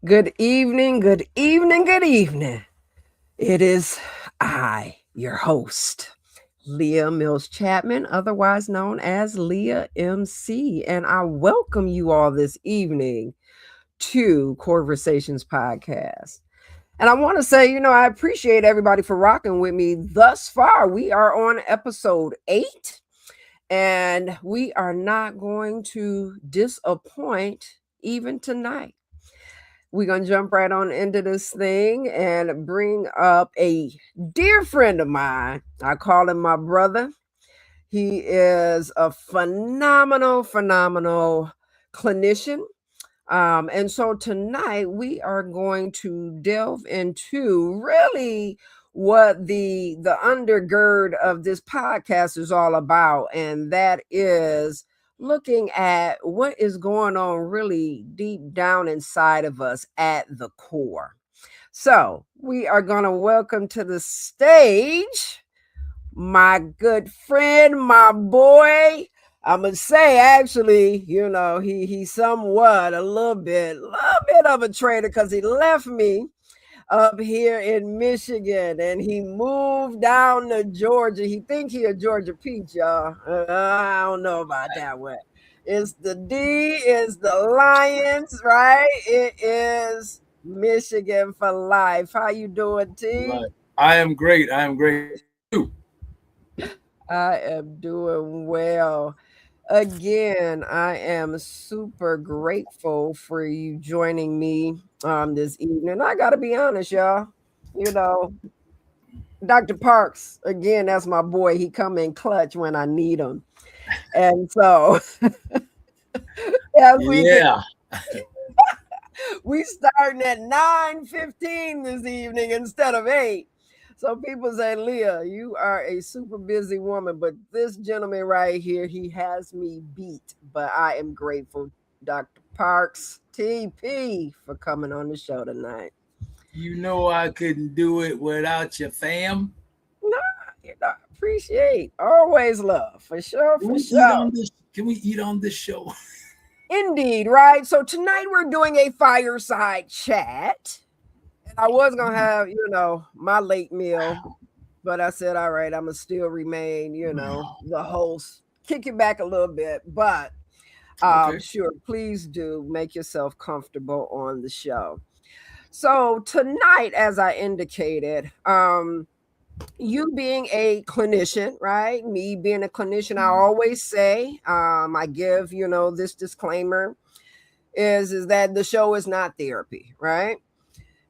Good evening, good evening, good evening. It is I, your host, Leah Mills Chapman, otherwise known as Leah MC, and I welcome you all this evening to COREversations podcast. And I want to say, I appreciate everybody for rocking with me thus far. We are on episode 8, and we are not going to disappoint even tonight. We're going to jump right on into this thing and bring up a dear friend of mine. I call him my brother. He is a phenomenal clinician. And so tonight we are going to delve into really what the undergird of this podcast is all about, and that is looking at what is going on really deep down inside of us at the core. So we are going to welcome to the stage my good friend, my boy. I'm gonna say actually, he's somewhat a little bit of a traitor because he left me up here in Michigan and he moved down to Georgia. He think he a Georgia peach, y'all. I don't know about that one. It's the D, is the Lions, right? It is Michigan for life. How you doing, T? Right. I am great. I am great. You. I am doing well. Again, I am super grateful for you joining me this evening. I gotta be honest, y'all. You know, Dr. Parks, again, that's my boy. He come in clutch when I need him. And so as we can Yeah. we starting at 9:15 this evening instead of 8. So people say, Leah, you are a super busy woman, but this gentleman right here, he has me beat. But I am grateful, Dr. Parks TP, for coming on the show tonight. You know I couldn't do it without your fam. No, appreciate, always love, for sure, Can for we eat sure. on this? Can we eat on this show? Indeed, right? So tonight we're doing a fireside chat. And I was gonna have, my late meal, but I said, all right, I'm gonna still remain, the host. Kick it back a little bit, but Okay. sure, please do make yourself comfortable on the show. So tonight, as I indicated, you being a clinician, right? Me being a clinician, I always say, I give, this disclaimer is that the show is not therapy, right?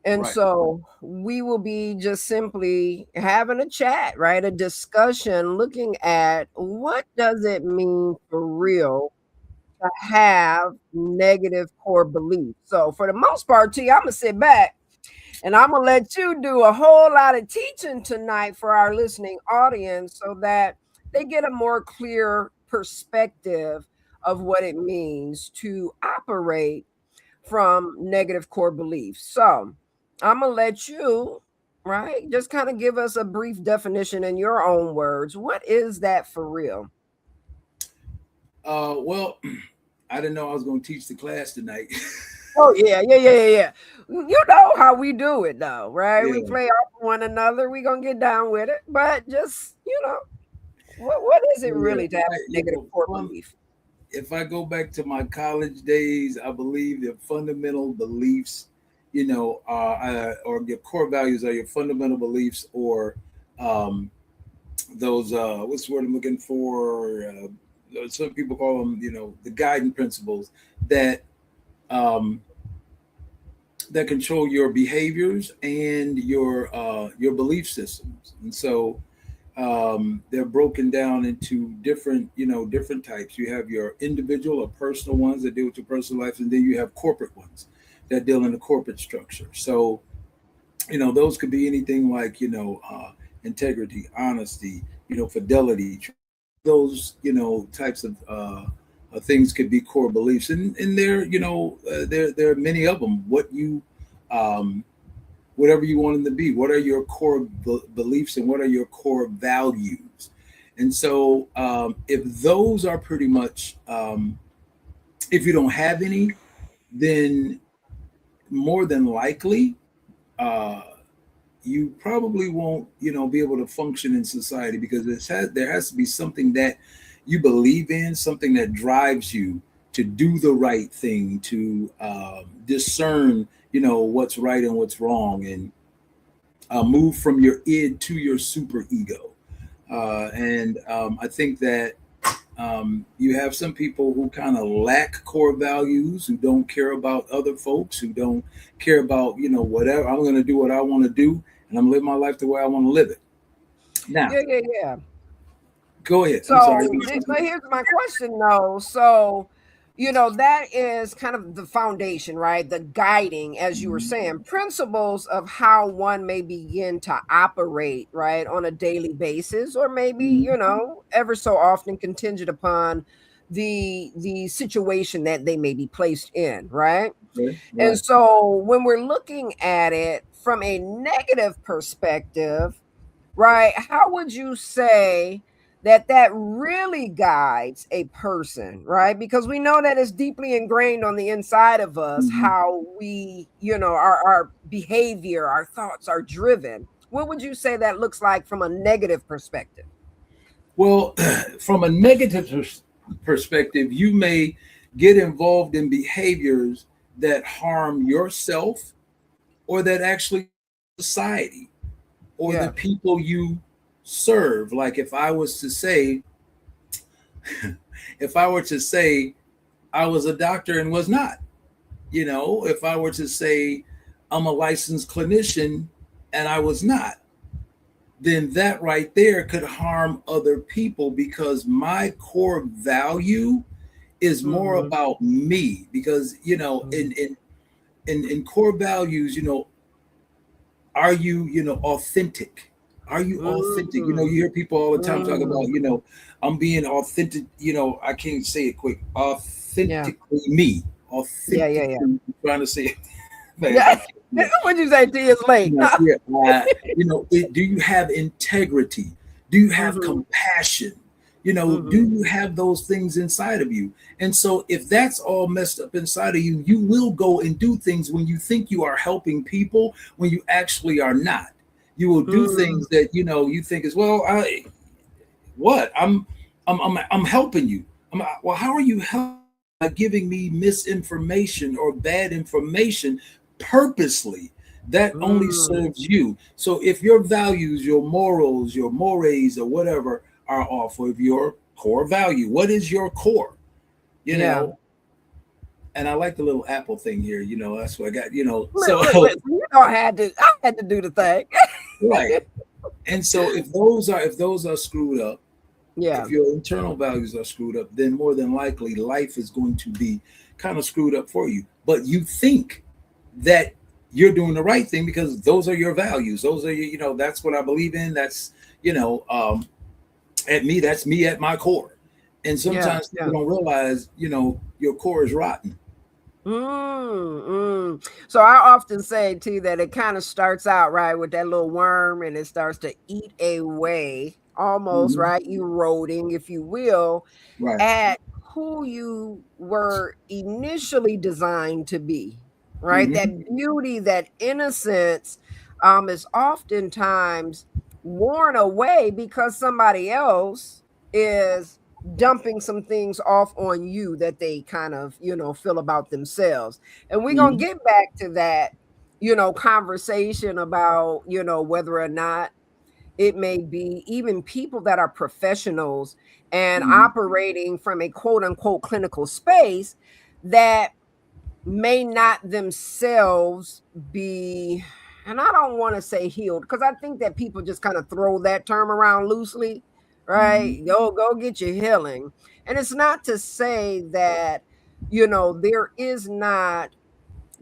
And Right. so we will be just simply having a chat, right? A discussion looking at what does it mean for real to have negative core beliefs. So for the most part, T, I'm gonna sit back and I'm gonna let you do a whole lot of teaching tonight for our listening audience so that they get a more clear perspective of what it means to operate from negative core beliefs. So I'm gonna let you, right, just kind of give us a brief definition in your own words. What is that for real? Well, I didn't know I was going to teach the class tonight. Oh yeah. You know how we do it though, right? We Yeah. play off one another. We gonna get down with it, but just what is it Yeah. really to have a negative core Fun. belief? If I go back to my college days, I believe the fundamental beliefs, or your core values are your fundamental beliefs, or um, those what's the word I'm looking for? Some people call them, the guiding principles that um, that control your behaviors and your belief systems. And so they're broken down into different types. You have your individual or personal ones that deal with your personal life, and then you have corporate ones that deal in the corporate structure. So those could be anything like integrity, honesty, fidelity. Those types of things could be core beliefs, and there there are many of them. Um, Whatever you want them to be. What are your core beliefs and what are your core values? And so, if those are pretty much, if you don't have any, then more than likely, uh, you probably won't, be able to function in society, because there has to be something that you believe in, something that drives you to do the right thing, to discern, what's right and what's wrong, and move from your id to your super ego. And I think that you have some people who kind of lack core values, who don't care about other folks, who don't care about, whatever. I'm going to do what I want to do, and I'm live my life the way I want to live it. Now, Yeah, yeah, yeah. go ahead. I'm sorry. So here's my question though. So, that is kind of the foundation, right? The guiding, as you were Mhm. saying, principles of how one may begin to operate, right, on a daily basis, or maybe, Mhm. ever so often contingent upon the situation that they may be placed in, right? Okay. And Right. so when we're looking at it from a negative perspective, right? How would you say that that really guides a person, right? Because we know that it's deeply ingrained on the inside of us Mhm. how we, our behavior, our thoughts are driven. What would you say that looks like from a negative perspective? Well, from a negative perspective, you may get involved in behaviors that harm yourself, or that actually society, or the Yeah. people you serve. Like if I was to say, if I were to say I was a doctor and was not, if I were to say I'm a licensed clinician and I was not, then that right there could harm other people, because my core value is more Mm-hmm. about me. Because in core values, are you, authentic? Are you authentic? You Mm-hmm. hear people all the time talk about, Mm-hmm. I'm being authentic. I can't say it quick. Yeah. Authentically me. Yeah. Yeah. Authentically, Yeah. I'm trying to say it fast. I Yeah. can't, you know, What'd you say? Tea is late. yeah, do you have integrity? Do you have Mm-hmm. compassion? Do Mm-hmm. you have those things inside of you? And so, if that's all messed up inside of you, you will go and do things when you think you are helping people, when you actually are not. You will do Mm-hmm. things that you think is, well, what I'm helping you. Well, how are you helping by giving me misinformation or bad information purposely? That only Mm-hmm. serves you. So if your values, your morals, your mores, or whatever are off of your core value, what is your core? You Yeah. know, and I like the little apple thing here. That's what I got. So Listen, I had to do the thing. right. And so if those are screwed up, Yeah. if your internal values are screwed up, then more than likely life is going to be kind of screwed up for you. But you think that you're doing the right thing because those are your values. Those are that's what I believe in. That's you know, at me, that's me at my core. And Yeah. sometimes Yeah. people don't realize, your core is rotten. So I often say too that it kind of starts out right with that little worm and it starts to eat away, almost Hmm. right, eroding, if you will, Right. at who you were initially designed to be, right? That Hmm. beauty, that innocence, is oftentimes worn away because somebody else is dumping some things off on you that they kind of, feel about themselves. And we're going Hmm. to get back to that, conversation about, whether or not it may be even people that are professionals and Hmm. operating from a quote unquote clinical space that may not themselves be, and I don't want to say healed because I think that people just kind of throw that term around loosely, Hmm. right? Go get your healing. And it's not to say that, there is not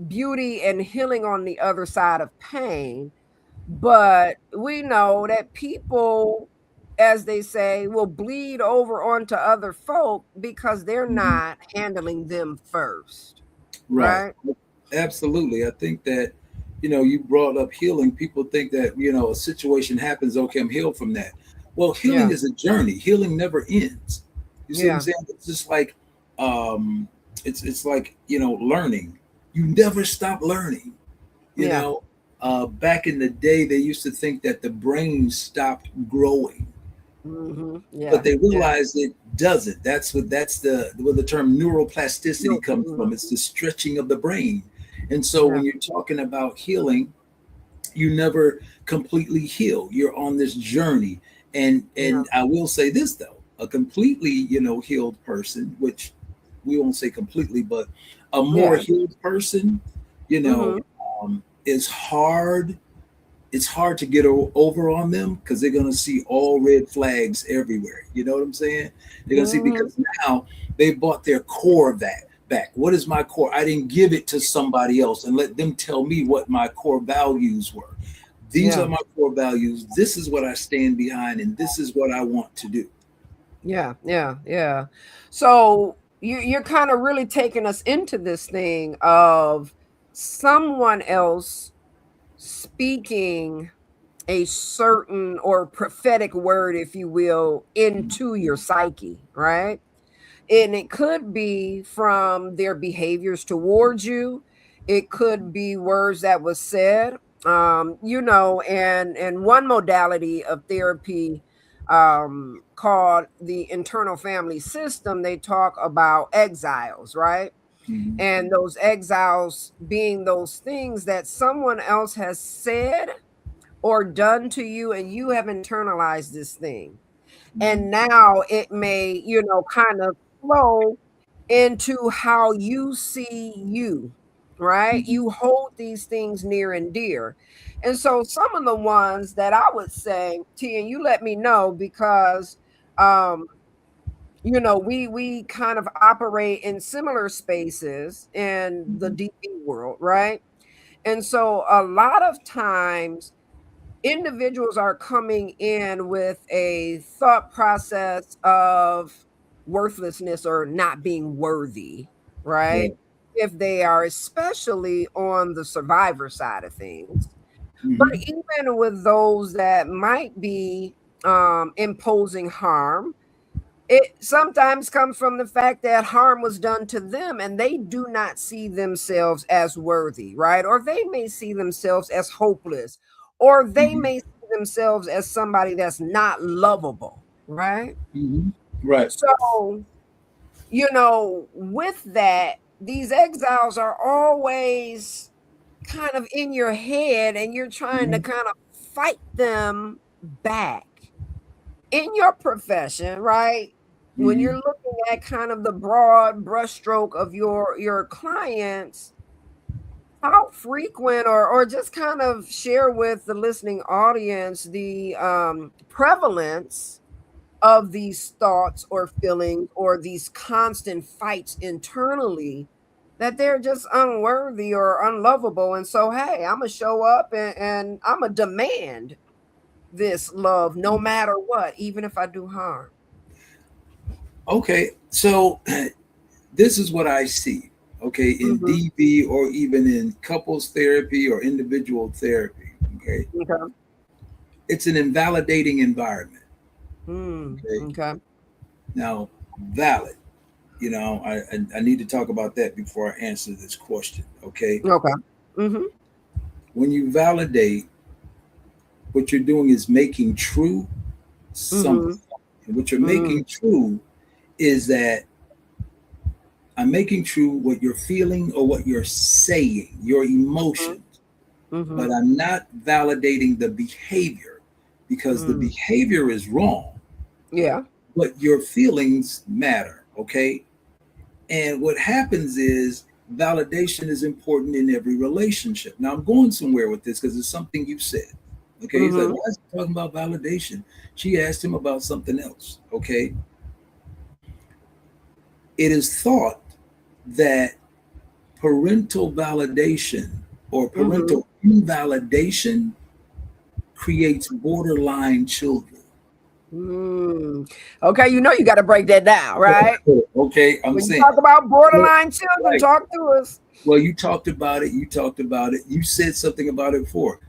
beauty and healing on the other side of pain, but we know that people, as they say, will bleed over onto other folk because they're Hmm. not handling them first, Right. right? Absolutely. I think that, you brought up healing. People think that, a situation happens, okay, I'm healed from that. Well, healing Yeah, is a journey. Healing never ends. You see what I'm yeah. saying? It's just like, it's like, learning. you never stop learning. You Yeah. know, back in the day, they used to think that the brain stopped growing, but Yeah. they Yeah. realized it doesn't. That's the where the term neuroplasticity No, comes from. It's the stretching of the brain. And so yeah. when you're talking about healing, you never completely heal. You're on this journey. Yeah. And I will say this though, a completely, healed person, which we won't say completely, but a more Yeah. healed person, you know, Mm-hmm. is hard. It's hard to get over on them because they're going to see all red flags everywhere. You know what I'm saying? They're going to see, Mm-hmm. because now they bought their core back. What is my core? I didn't give it to somebody else and let them tell me what my core values were. These are Yeah. my core values. This is what I stand behind, and this is what I want to do. Yeah. Yeah. Yeah. So you're kind of really taking us into this thing of someone else speaking a certain or prophetic word, if you will, into your psyche, right? And it could be from their behaviors towards you. It could be words that was said. And one modality of therapy called the internal family system, they talk about exiles, right? Mhm. And those exiles being those things that someone else has said or done to you, and you have internalized this thing. Mhm. And now it may, kind of flow into how you see you, right? Mhm. You hold these things near and dear. And so some of the ones that I would say, T, and you let me know because um we kind of operate in similar spaces in the Mhm. DB world, right? And so a lot of times individuals are coming in with a thought process of worthlessness or not being worthy, right? Right. If they are especially on the survivor side of things. But Mhm. even with those that might be imposing harm, it sometimes comes from the fact that harm was done to them and they do not see themselves as worthy, right? Or they may see themselves as hopeless, or they Mhm. may see themselves as somebody that's not lovable, right? Mhm. Right. So, with that, these exiles are always kind of in your head and you're trying to Mhm. kind of fight them back in your profession, right? When you're Mhm. looking at kind of the broad brushstroke of your clients, how frequent or just kind of share with the listening audience the prevalence of these thoughts or feelings or these constant fights internally that they're just unworthy or unlovable. And so, hey, I'm gonna show up and I'm gonna demand this love no matter what, even if I do harm. Okay. So this is what I see. Okay, in Mhm. DB or even in couples therapy or individual therapy. Okay, Okay. it's an invalidating environment. Okay, Okay. now valid. I need to talk about that before I answer this question. Okay, Okay. Mhm. when you validate, what you're doing is making true something. Mhm. And what you're Mm. making true is that I'm making true what you're feeling or what you're saying, your Mhm. emotions, but Mhm. I'm not validating the behavior because the Mm. behavior is wrong, Yeah. but your feelings matter. Okay. And what happens is validation is important in every relationship. Now, I'm going somewhere with this because it's something you said. Okay. He's like, Mhm. why is he talking about validation? She asked him about something else. Okay. It is thought that parental validation or Mhm. parental invalidation creates borderline children. Mm. Okay, you got to break that down, right? Okay, I'm When you saying, talk about well, borderline children, right. talk to us. Well, you talked about it. You talked about it. You said something about it before.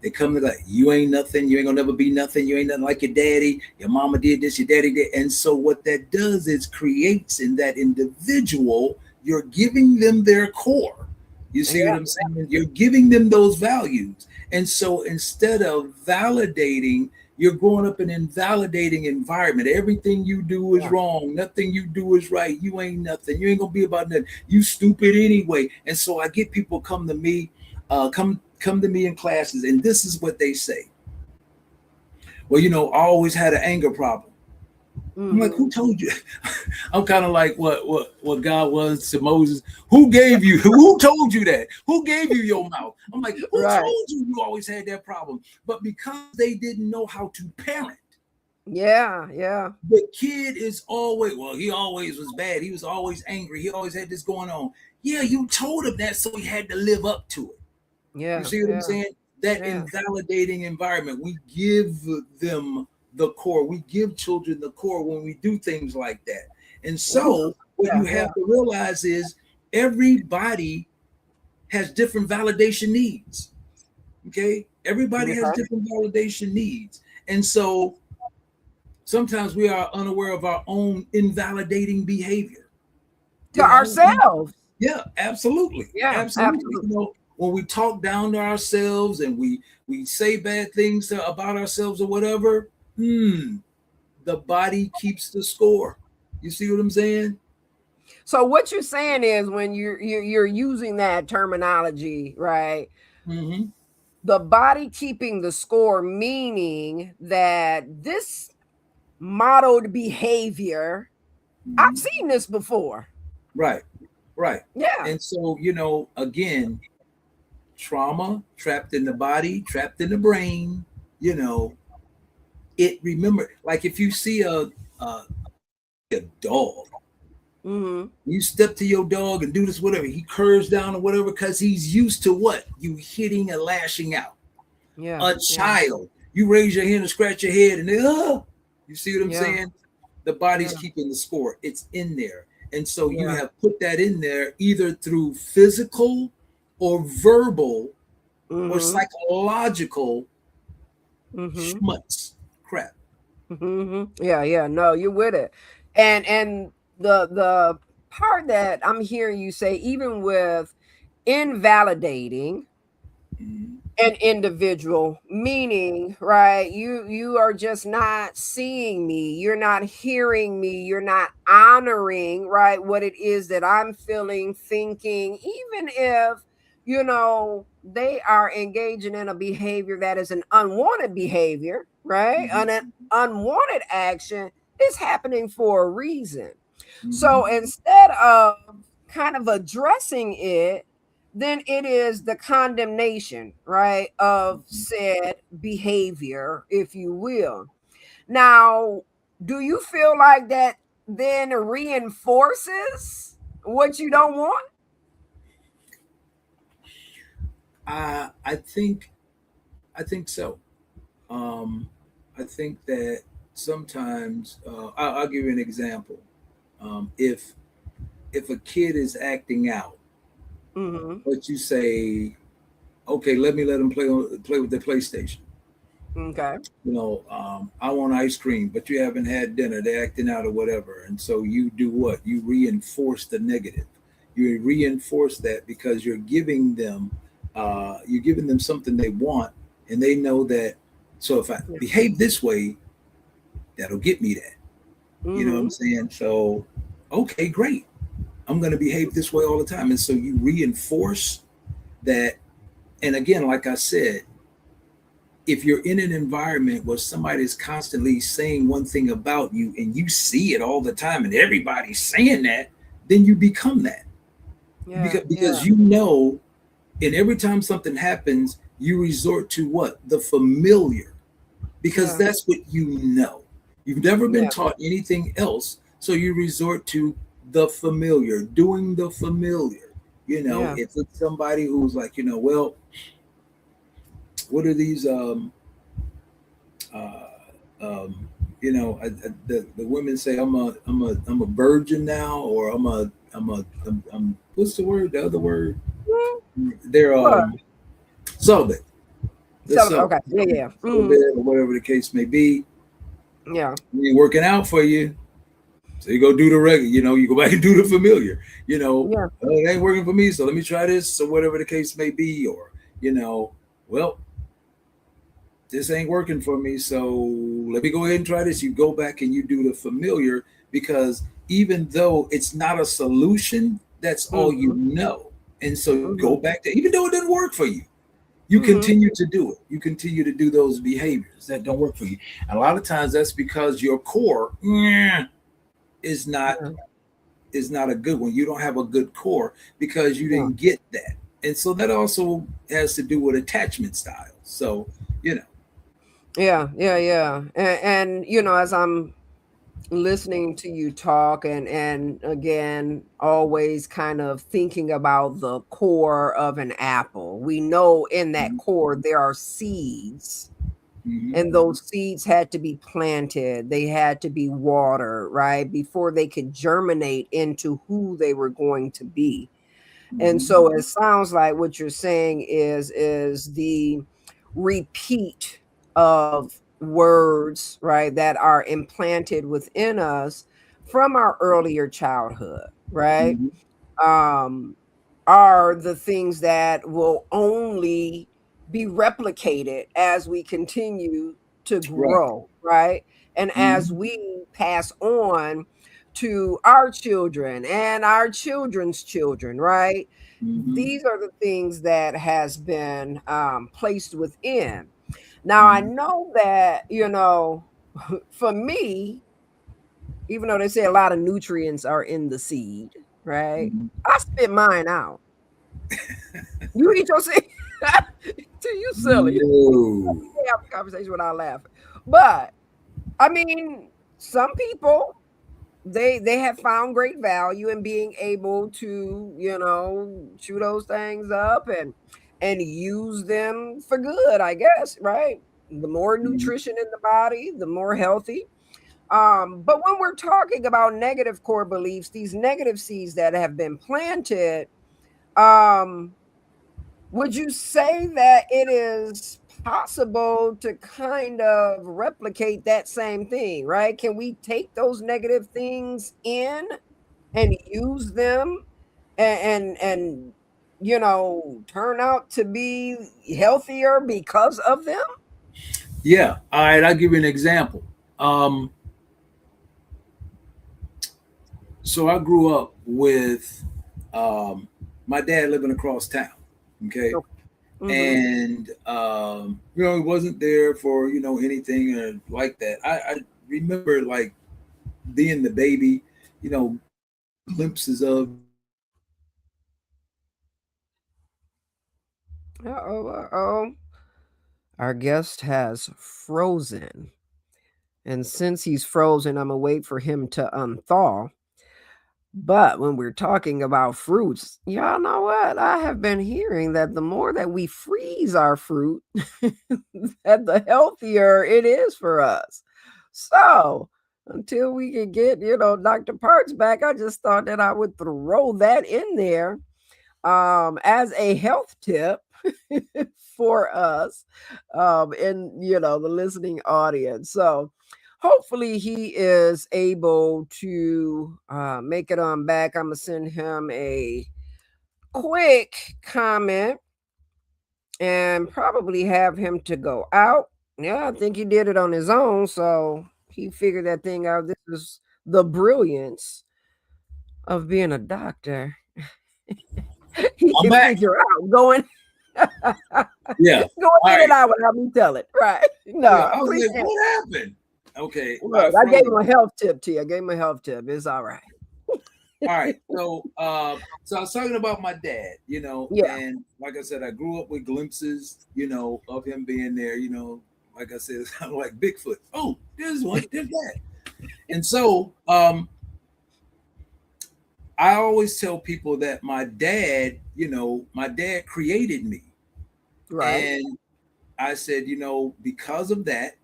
They come to like, you ain't nothing. You ain't gonna never be nothing. You ain't nothing like your daddy. Your mama did this. Your daddy did. And so what that does is creates in that individual, you're giving them their core. You see what Yeah. I'm saying? You're giving them those values. And so instead of validating, you're growing up in an invalidating environment. Everything you do is Yeah. wrong. Nothing you do is right. You ain't nothing. You ain't gonna be about nothing. You stupid anyway. And so I get people come to me, come to me in classes, and this is what they say. Well, I always had an anger problem. I'm like, who Mm-hmm. told you? I'm kind of like what God was to Moses. Who gave you? Who told you that? Who gave you your mouth? I'm like, who Right. told you always had that problem? But because they didn't know how to parent, Yeah. Yeah. the kid is always, well, he always was bad. He was always angry. He always had this going on. Yeah, you told him that, so he had to live up to it. You Yeah. see what I'm Yeah. saying? That Yeah. invalidating environment. We give them the core. We give children the core when we do things like that. And Ooh. so what Yeah. you Yeah. have to realize is everybody has different validation needs. Okay? Everybody has Okay. different validation needs. And so sometimes we are unaware of our own invalidating behavior. To You know, ourselves. Yeah, absolutely. Yeah. Absolutely. Absolutely. When we talk down to ourselves and we say bad things about ourselves or whatever, the body keeps the score. You see what I'm saying? So what you're saying is when you're using that terminology, right? Mm-hmm. The body keeping the score, meaning that this modeled behavior, I've Mm-hmm. seen this before. Right, right. Yeah. And so, again, trauma trapped in the body, trapped in the brain, you know, remember, like if you see a dog, Mm-hmm. you step to your dog and do this, whatever. He curves down or whatever because he's used to what? You hitting and lashing out. Yeah. A Yeah. child, you raise your hand and scratch your head and you see what I'm Yeah. saying? The body's Yeah. keeping the score. It's in there. And so you Yeah. have put that in there either through physical or verbal or Mm-hmm. psychological Mm-hmm. schmutz crap. Mm-hmm. Yeah. Yeah. No, you're with it. And the part that I'm hearing you say, even with invalidating Mhm. an individual, meaning, right, you are just not seeing me, you're not hearing me, you're not honoring, right, what it is that I'm feeling, thinking, even if they are engaging in a behavior that is an unwanted behavior, right, Mhm. an unwanted action is happening for a reason. So Mhm. instead of kind of addressing it, then it is the condemnation, right, of said behavior, if you will. Now, do you feel like that then reinforces what you don't want? I think so. Um, I think that sometimes I'll give you an example. If a kid is acting out, Mm-hmm. but you say, okay, let them play with the PlayStation. Okay. I want ice cream, but you haven't had dinner. They're acting out or whatever, and so you do what? You reinforce the negative. You reinforce that because you're giving them something they want, and they know that. So if I Yeah. behave this way, that'll get me that. You know what I'm Mm-hmm. saying? So, okay, great. I'm going to behave this way all the time, and so you reinforce that. And again, like I said, if you're in an environment where somebody is constantly saying one thing about you and you see it all the time and everybody's saying that, then you become that. Yeah. Because Yeah. and every time something happens, you resort to what? The familiar, because Yeah. that's what you know. You've never been Yeah. taught anything else. So you resort to the familiar, doing the familiar. Yeah. If it's somebody who's like, well, what are these uh, um, the women say I'm a virgin now, or I'm what's the word? The other word? Mm, They're what? celibate. They're So celibate, okay. Yeah. Yeah. Mm-hmm. celibate, or whatever the case may be. Yeah. It ain't working out for you, So you go do the regular, you go back and do the familiar, Yeah. oh, it ain't working for me, so let me try this, or whatever the case may be, or, well, this ain't working for me, so let me go ahead and try this. You go back and you do the familiar, because even though it's not a solution, that's all you Mm-hmm. know. And so you go Mm-hmm. back there, even though it didn't work for you, you Mm-hmm. continue to do it. You continue to do those behaviors that don't work for you. And a lot of times that's because your core is not Yeah. is not a good one. You don't have a good core because you Yeah. didn't get that. And so that also has to do with attachment styles. So, you know. Yeah. Yeah. Yeah. And as I'm listening to you talk, and again, always kind of thinking about the core of an apple, we know in that Mhm, core there are seeds, mhm, and those seeds had to be planted, they had to be watered, right, before they could germinate into who they were going to be. And mhm, so it sounds like what you're saying is the repeat of words, right, that are implanted within us from our earlier childhood, right? mhm. um, are the things that will only be replicated as we continue to Right. grow, right? And as Mhm, we pass on to our children and our children's children, right? mhm, These are the things that has been placed within. Now, I mhm, know that, for me, even though they say a lot of nutrients are in the seed, right? mhm. I spit mine out. You eat your seed. To you silly. You No. can't have a conversation without laughing. But I mean, some people they have found great value in being able to, chew those things up and use them for good, I guess, right? The more Mhm. nutrition in the body, the more healthy. But when we're talking about negative core beliefs, these negative seeds that have been planted, um, would you say that it is possible to kind of replicate that same thing, right? Can we take those negative things in and use them and turn out to be healthier because of them? Yeah. All right. I'll give you an example. Um, so I grew up with um, my dad living across town. Okay. Okay. Mhm. And he wasn't there for anything like that. I remember like being the baby, glimpses of Uh-oh, uh-oh. Our guest has frozen. And since he's frozen, I'm gonna wait for him to unthaw. But when we're talking about fruits, y'all know what? I have been hearing that the more that we freeze our fruit, that the healthier it is for us. So until we can get, Dr. Parks back, I just thought that I would throw that in there as a health tip for us in the listening audience. So hopefully he is able to make it on back. I'm gonna send him a quick comment and probably have him to go out. Yeah, I think he did it on his own, so he figured that thing out. This is the brilliance of being a doctor. He I'm can back. figure out going Yeah. going All in and right. out without me telling. Right. No, Yeah. I I was like, appreciate it. what happened? Okay. I Look, I gave froze. him a health tip to you. I gave him a health tip. It's all right. All right. So I was talking about my dad, Yeah. and like I said, I grew up with glimpses, of him being there, like I said, it's kind of like Bigfoot. Oh, there's one, there's that. And so I always tell people that my dad created me. Right. And I said, because of that,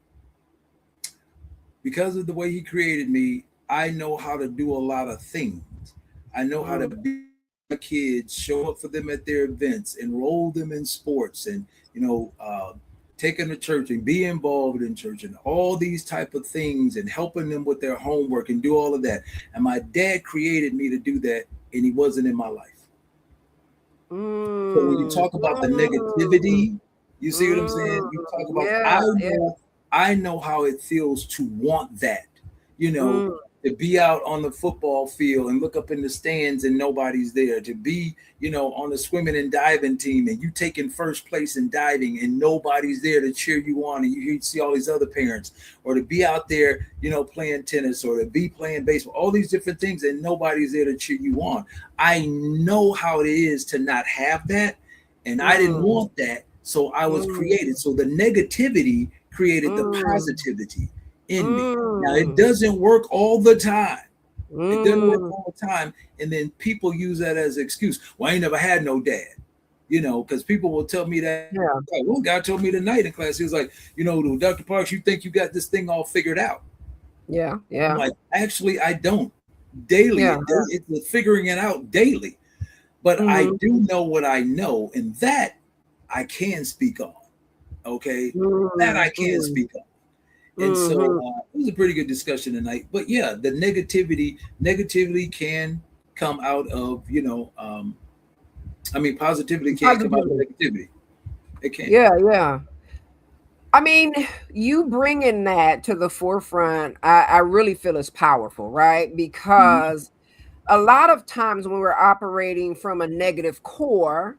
because of the way he created me, I know how to do a lot of things. I know how to Mm, be my kids, show up for them at their events, enroll them in sports, and you know, uh, take them to church and be involved in church and all these type of things and helping them with their homework and do all of that. And my dad created me to do that, and he wasn't in my life. So when you Mm, talk about the mm, negativity, you see what I'm saying? mm, You talk about yeah, yeah. I know how it feels to want that, you know, Mm, to be out on the football field and look up in the stands and nobody's there, to be, you know, on the swimming and diving team and you taking first place in diving and nobody's there to cheer you on and you see all these other parents, or to be out there, you know, playing tennis or to be playing baseball, all these different things and nobody's there to cheer you on. I know how it is to not have that, and I didn't mm, want that, so I was mm, created. So the negativity created the mm, positivity in me. Now it mm, doesn't work all the time. It doesn't work mm. all the time. And then people use that as an excuse. Well, I ain't never had no dad. You know, because people will tell me that. Yeah, Like, one guy told me tonight in class, he was like, you know, Dr. Parks, you think you got this thing all figured out. yeah, I'm yeah, like, actually, I don't. Daily, yeah. it's figuring it out daily. But I Mm-hmm. do know what I know, and that I can speak on. Okay, that I can Mm-hmm. speak on. And so Mm-hmm. it was a pretty good discussion tonight. But yeah, the negativity can come out of, you know, I mean, positivity can't come out of Positively. negativity. It can. Yeah, yeah. I mean, you bringing that to the forefront, I really feel is powerful, right? Mhm. Because a lot of times when we're operating from a negative core,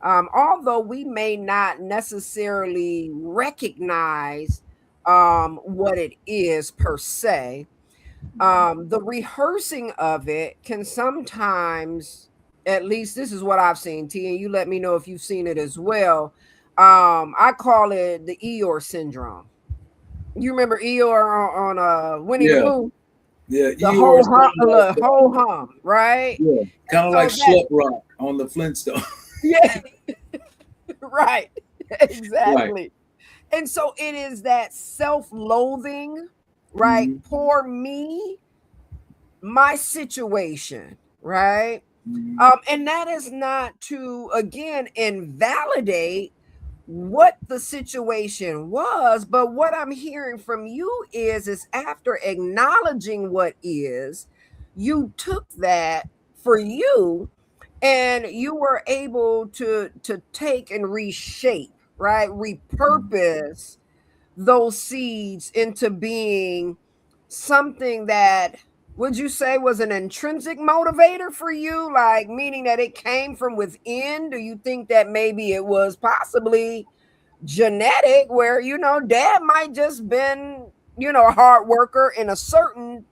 although we may not necessarily recognize what it is per se, the rehearsing of it can sometimes, at least this is what I've seen, T, and you let me know if you've seen it as well. I call it the Eeyore syndrome. You remember Eeyore on Winnie the Yeah, Pooh? yeah. The Eeyore is kind of like whole hum, right? yeah, And kind of like so that, Slut Rock on the Flintstone. yeah, right, Right. exactly. And so it is that self-loathing, right? Mhm. Poor me, my situation, right? Mhm. And that is not to again invalidate what the situation was, but what I'm hearing from you is after acknowledging what is, you took that for you and you were able to take and reshape, right? Repurpose those seeds into being something that would you say was an intrinsic motivator for you, like meaning that it came from within? Do you think that maybe it was possibly genetic where dad might just been a hard worker in a certain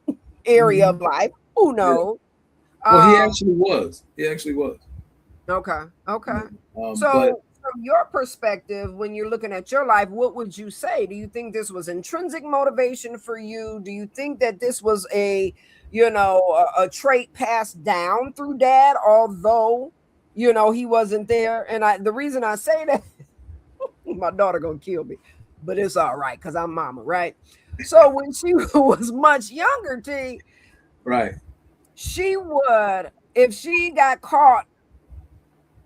area of Mhm. life, who Yeah. knows? Well, he um actually was. He actually was. Okay. Okay. Yeah. But So, from your perspective, when you're looking at your life, what would you say? Do you think this was intrinsic motivation for you? Do you think that this was a trait passed down through dad, although, he wasn't there? And the reason I say that, my daughter gonna kill me, but it's all right because I'm mama, right? So when she was much younger, T, right. she would, if she got caught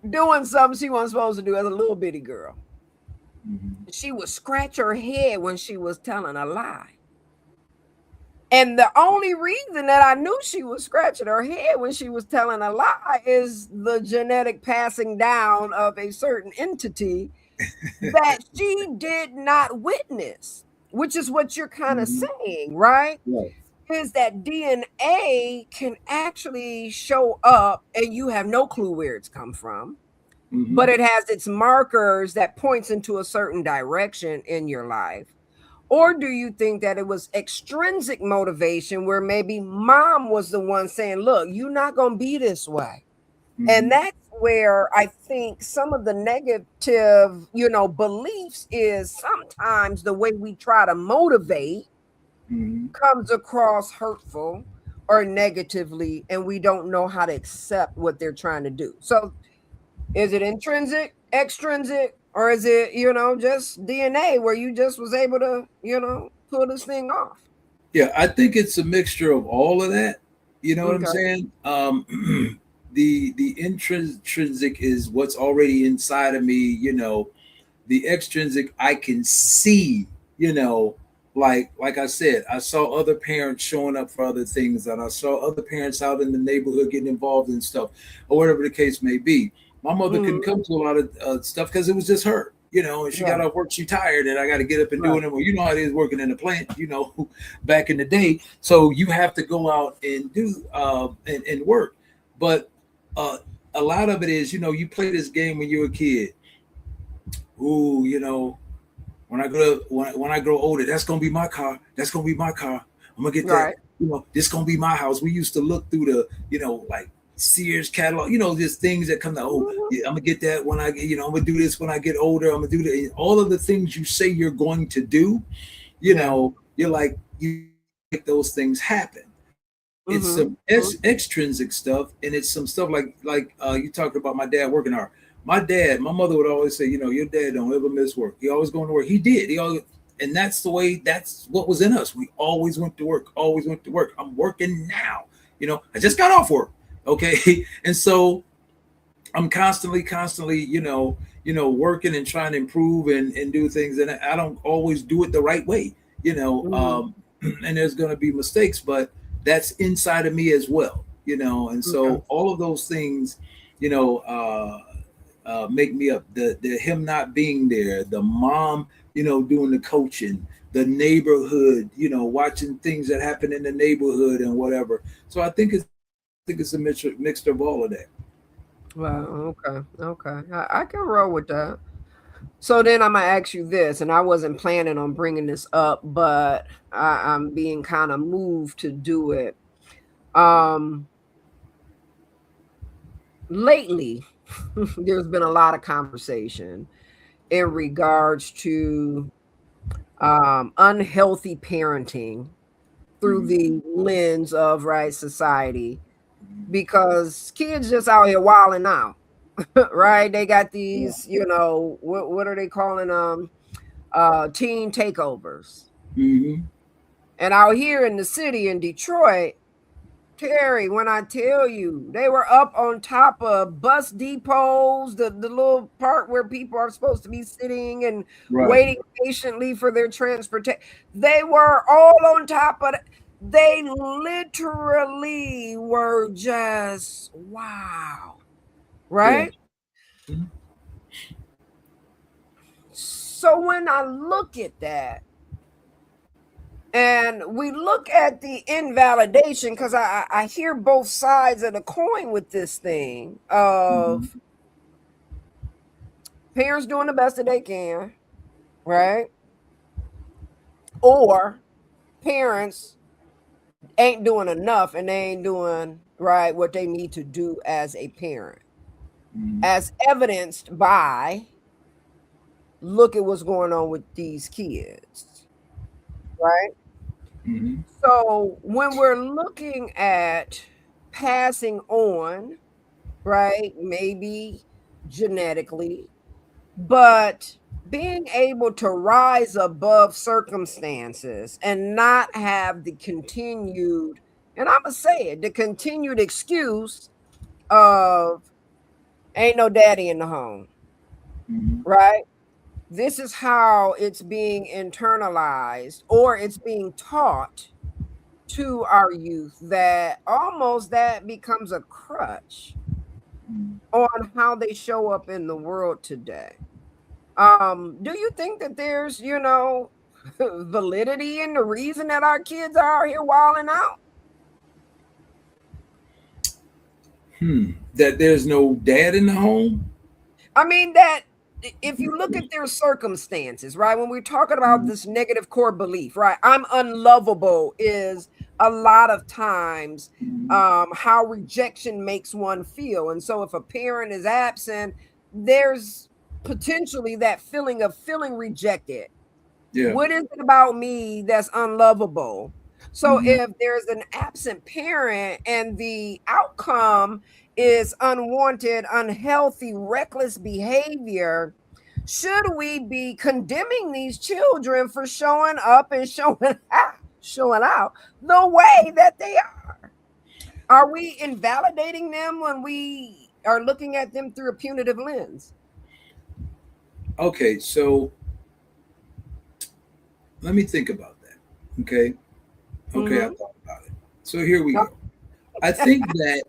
doing something she wasn't supposed to do as a little bitty girl, Mhm. she would scratch her head when she was telling a lie. And the only reason that I knew she was scratching her head when she was telling a lie is the genetic passing down of a certain entity that she did not witness, which is what you're kind of Mhm. saying, right? Right. Is that DNA can actually show up and you have no clue where it's come from, but Mhm. it has its markers that points into a certain direction in your life? Or do you think that it was extrinsic motivation where maybe mom was the one saying, look, you're not going to be this way? And Mhm. that's where I think some of the negative, beliefs is sometimes the way we try to motivate Mhm. comes across hurtful or negatively, and we don't know how to accept what they're trying to do. So is it intrinsic, extrinsic, or is it, just DNA where you just was able to, pull this thing off? Yeah, I think it's a mixture of all of that. You know what I'm Okay. saying? The intrinsic is what's already inside of me. You know, The extrinsic, I can see, like I said, I saw other parents showing up for other things, and I saw other parents out in the neighborhood getting involved in stuff, or whatever the case may be. My mother couldn't Mhm. come to a lot of stuff because it was just her, and she got Right. off work, she tired, and I got to get up and Right. doing it. Well, you know how it is working in a plant, back in the day. So you have to go out and do and work, but uh, a lot of it is, you play this game when you're a kid. Ooh, when I grow older, that's gonna be my car. That's gonna be my car. I'm gonna get that. Right. This gonna be my house. We used to look through the, like Sears catalog. Just things that come out. Oh, Mhm. yeah, I'm gonna get that when I get. I'm gonna do this when I get older. I'm gonna do that. All of the things you say you're going to do. Yeah. You're like you make those things happen. It's some Mhm. Mhm. extrinsic stuff, and it's some stuff like you talked about my dad working hard. My mother would always say, your dad don't ever miss work. He always going to work. He did. He always, and that's the way. That's what was in us. We always went to work. Always went to work. I'm working now. I just got off work. Okay, and so I'm constantly, working and trying to improve and do things, and I don't always do it the right way, Mhm. and there's going to be mistakes, but that's inside of me as well, and Okay. so all of those things, you know, make me up. The him not being there, the mom, doing the coaching, the neighborhood, watching things that happen in the neighborhood and whatever. So I think it's a mixture of all of that. Wow. Okay. Okay. I can roll with that. So then I'm gonna ask you this, and I wasn't planning on bringing this up, but I'm being kind of moved to do it. Um, Lately, there's been a lot of conversation in regards to unhealthy parenting through Mhm. the lens of right society, because kids just out here wilding out. Right? They got Yeah. these, what are they calling them? Teen takeovers. Hmm. And out here in the city in Detroit, Terry, when I tell you, they were up on top of bus depots, the little part where people are supposed to be sitting and Right. waiting patiently for their transportation. They were all on top of it. They literally were just wow. Yeah. Right? So when I look at that, and we look at the invalidation, because I hear both sides of the coin with this thing Hmm. of parents doing the best that they can, right? Or parents ain't doing enough and they ain't doing right what they need to do as a parent, Hmm. as evidenced by look at what's going on with these kids, right? Hmm. So when we're looking at passing on, right? Maybe genetically, but being able to rise above circumstances and not have the continued, and I'm going to say it, the continued excuse of ain't no daddy in the home, Hmm. right? This is how it's being internalized or it's being taught to our youth, that almost that becomes a crutch on how they show up in the world today. Do you think that there's, validity in the reason that our kids are out here wilding out? That there's no dad in the home. I mean, that if you look at their circumstances, right, when we're talking about Mhm. this negative core belief, right, I'm unlovable is a lot of times Mhm. how rejection makes one feel. And so if a parent is absent, there's potentially that feeling of feeling rejected. Yeah. What is it about me that's unlovable? So Hmm. if there's an absent parent and the outcome is unwanted, unhealthy, reckless behavior, should we be condemning these children for showing up and showing out the way that they are? Are we invalidating them when we are looking at them through a punitive lens? Okay, so let me think about that. Okay. Okay, I Mm-hmm. thought about it. So here we go. I think that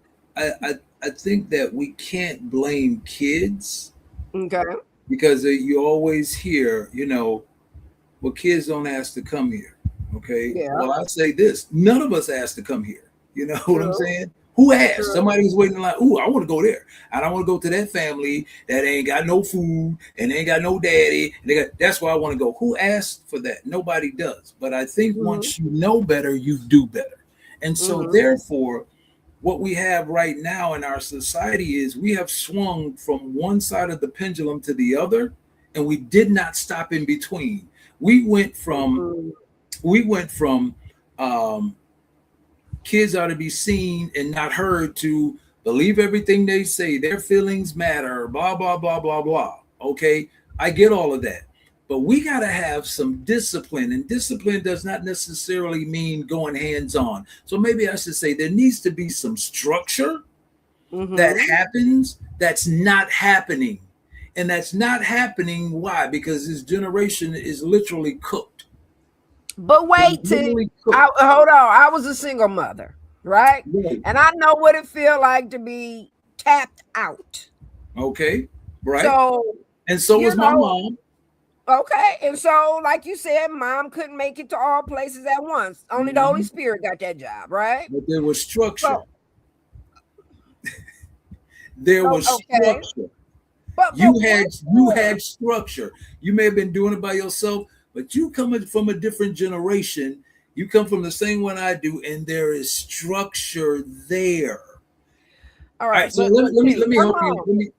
I think that we can't blame kids Okay. because you always hear, well, kids don't ask to come here. Okay. Yeah. Well, I say this: none of us asked to come here. You know what I'm True. saying? Who asked? True. Somebody was waiting in line. Ooh, I want to go there. I don't want to go to that family that ain't got no food and ain't got no daddy. That's where I want to go. Who asked for that? Nobody does. But I think Mm-hmm. once you know better, you do better. And so, Mm-hmm. therefore, what we have right now in our society is we have swung from one side of the pendulum to the other, and we did not stop in between. We went from Mm-hmm. we went from um, kids are to be seen and not heard to believe everything they say. Their feelings matter. Blah blah blah blah blah. Okay, I get all of that. But we got to have some discipline, and discipline does not necessarily mean going hands on. So maybe I should say there needs to be some structure that Mm-hmm. happens that's not happening. And that's not happening. Why? Because this generation is literally cooked. But They're wait till literally cooked. hold on. I was a single mother, right? Right. And I know what it feel like to be tapped out. Okay. Right. So, And so you was my know, mom. okay. And so, like you said, mom couldn't make it to all places at once. Only the Holy Mhm. Spirit got that job, right? But there was structure. So, There was okay. structure. But You where? had structure. You may have been doing it by yourself, but you coming from a different generation. You come from the same one I do, and there is structure there. All All right, right, so but let T, me come help you.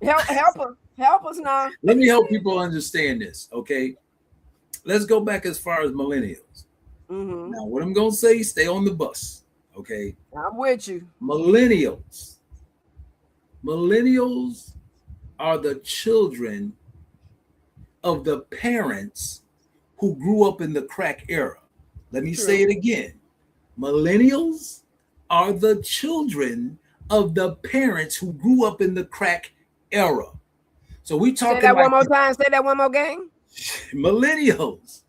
on. Help us now. Let me help people understand this. Okay, let's go back as far as millennials. Mm-hmm. Now, what I'm gonna say, stay on the bus. Okay, I'm with you. millennials. Millennials are the children of the parents who grew up in the crack era. Let me say it True. again. Millennials are the children of the parents who grew up in the crack era. So we Say talking that one like more time. Say that one more game. millennials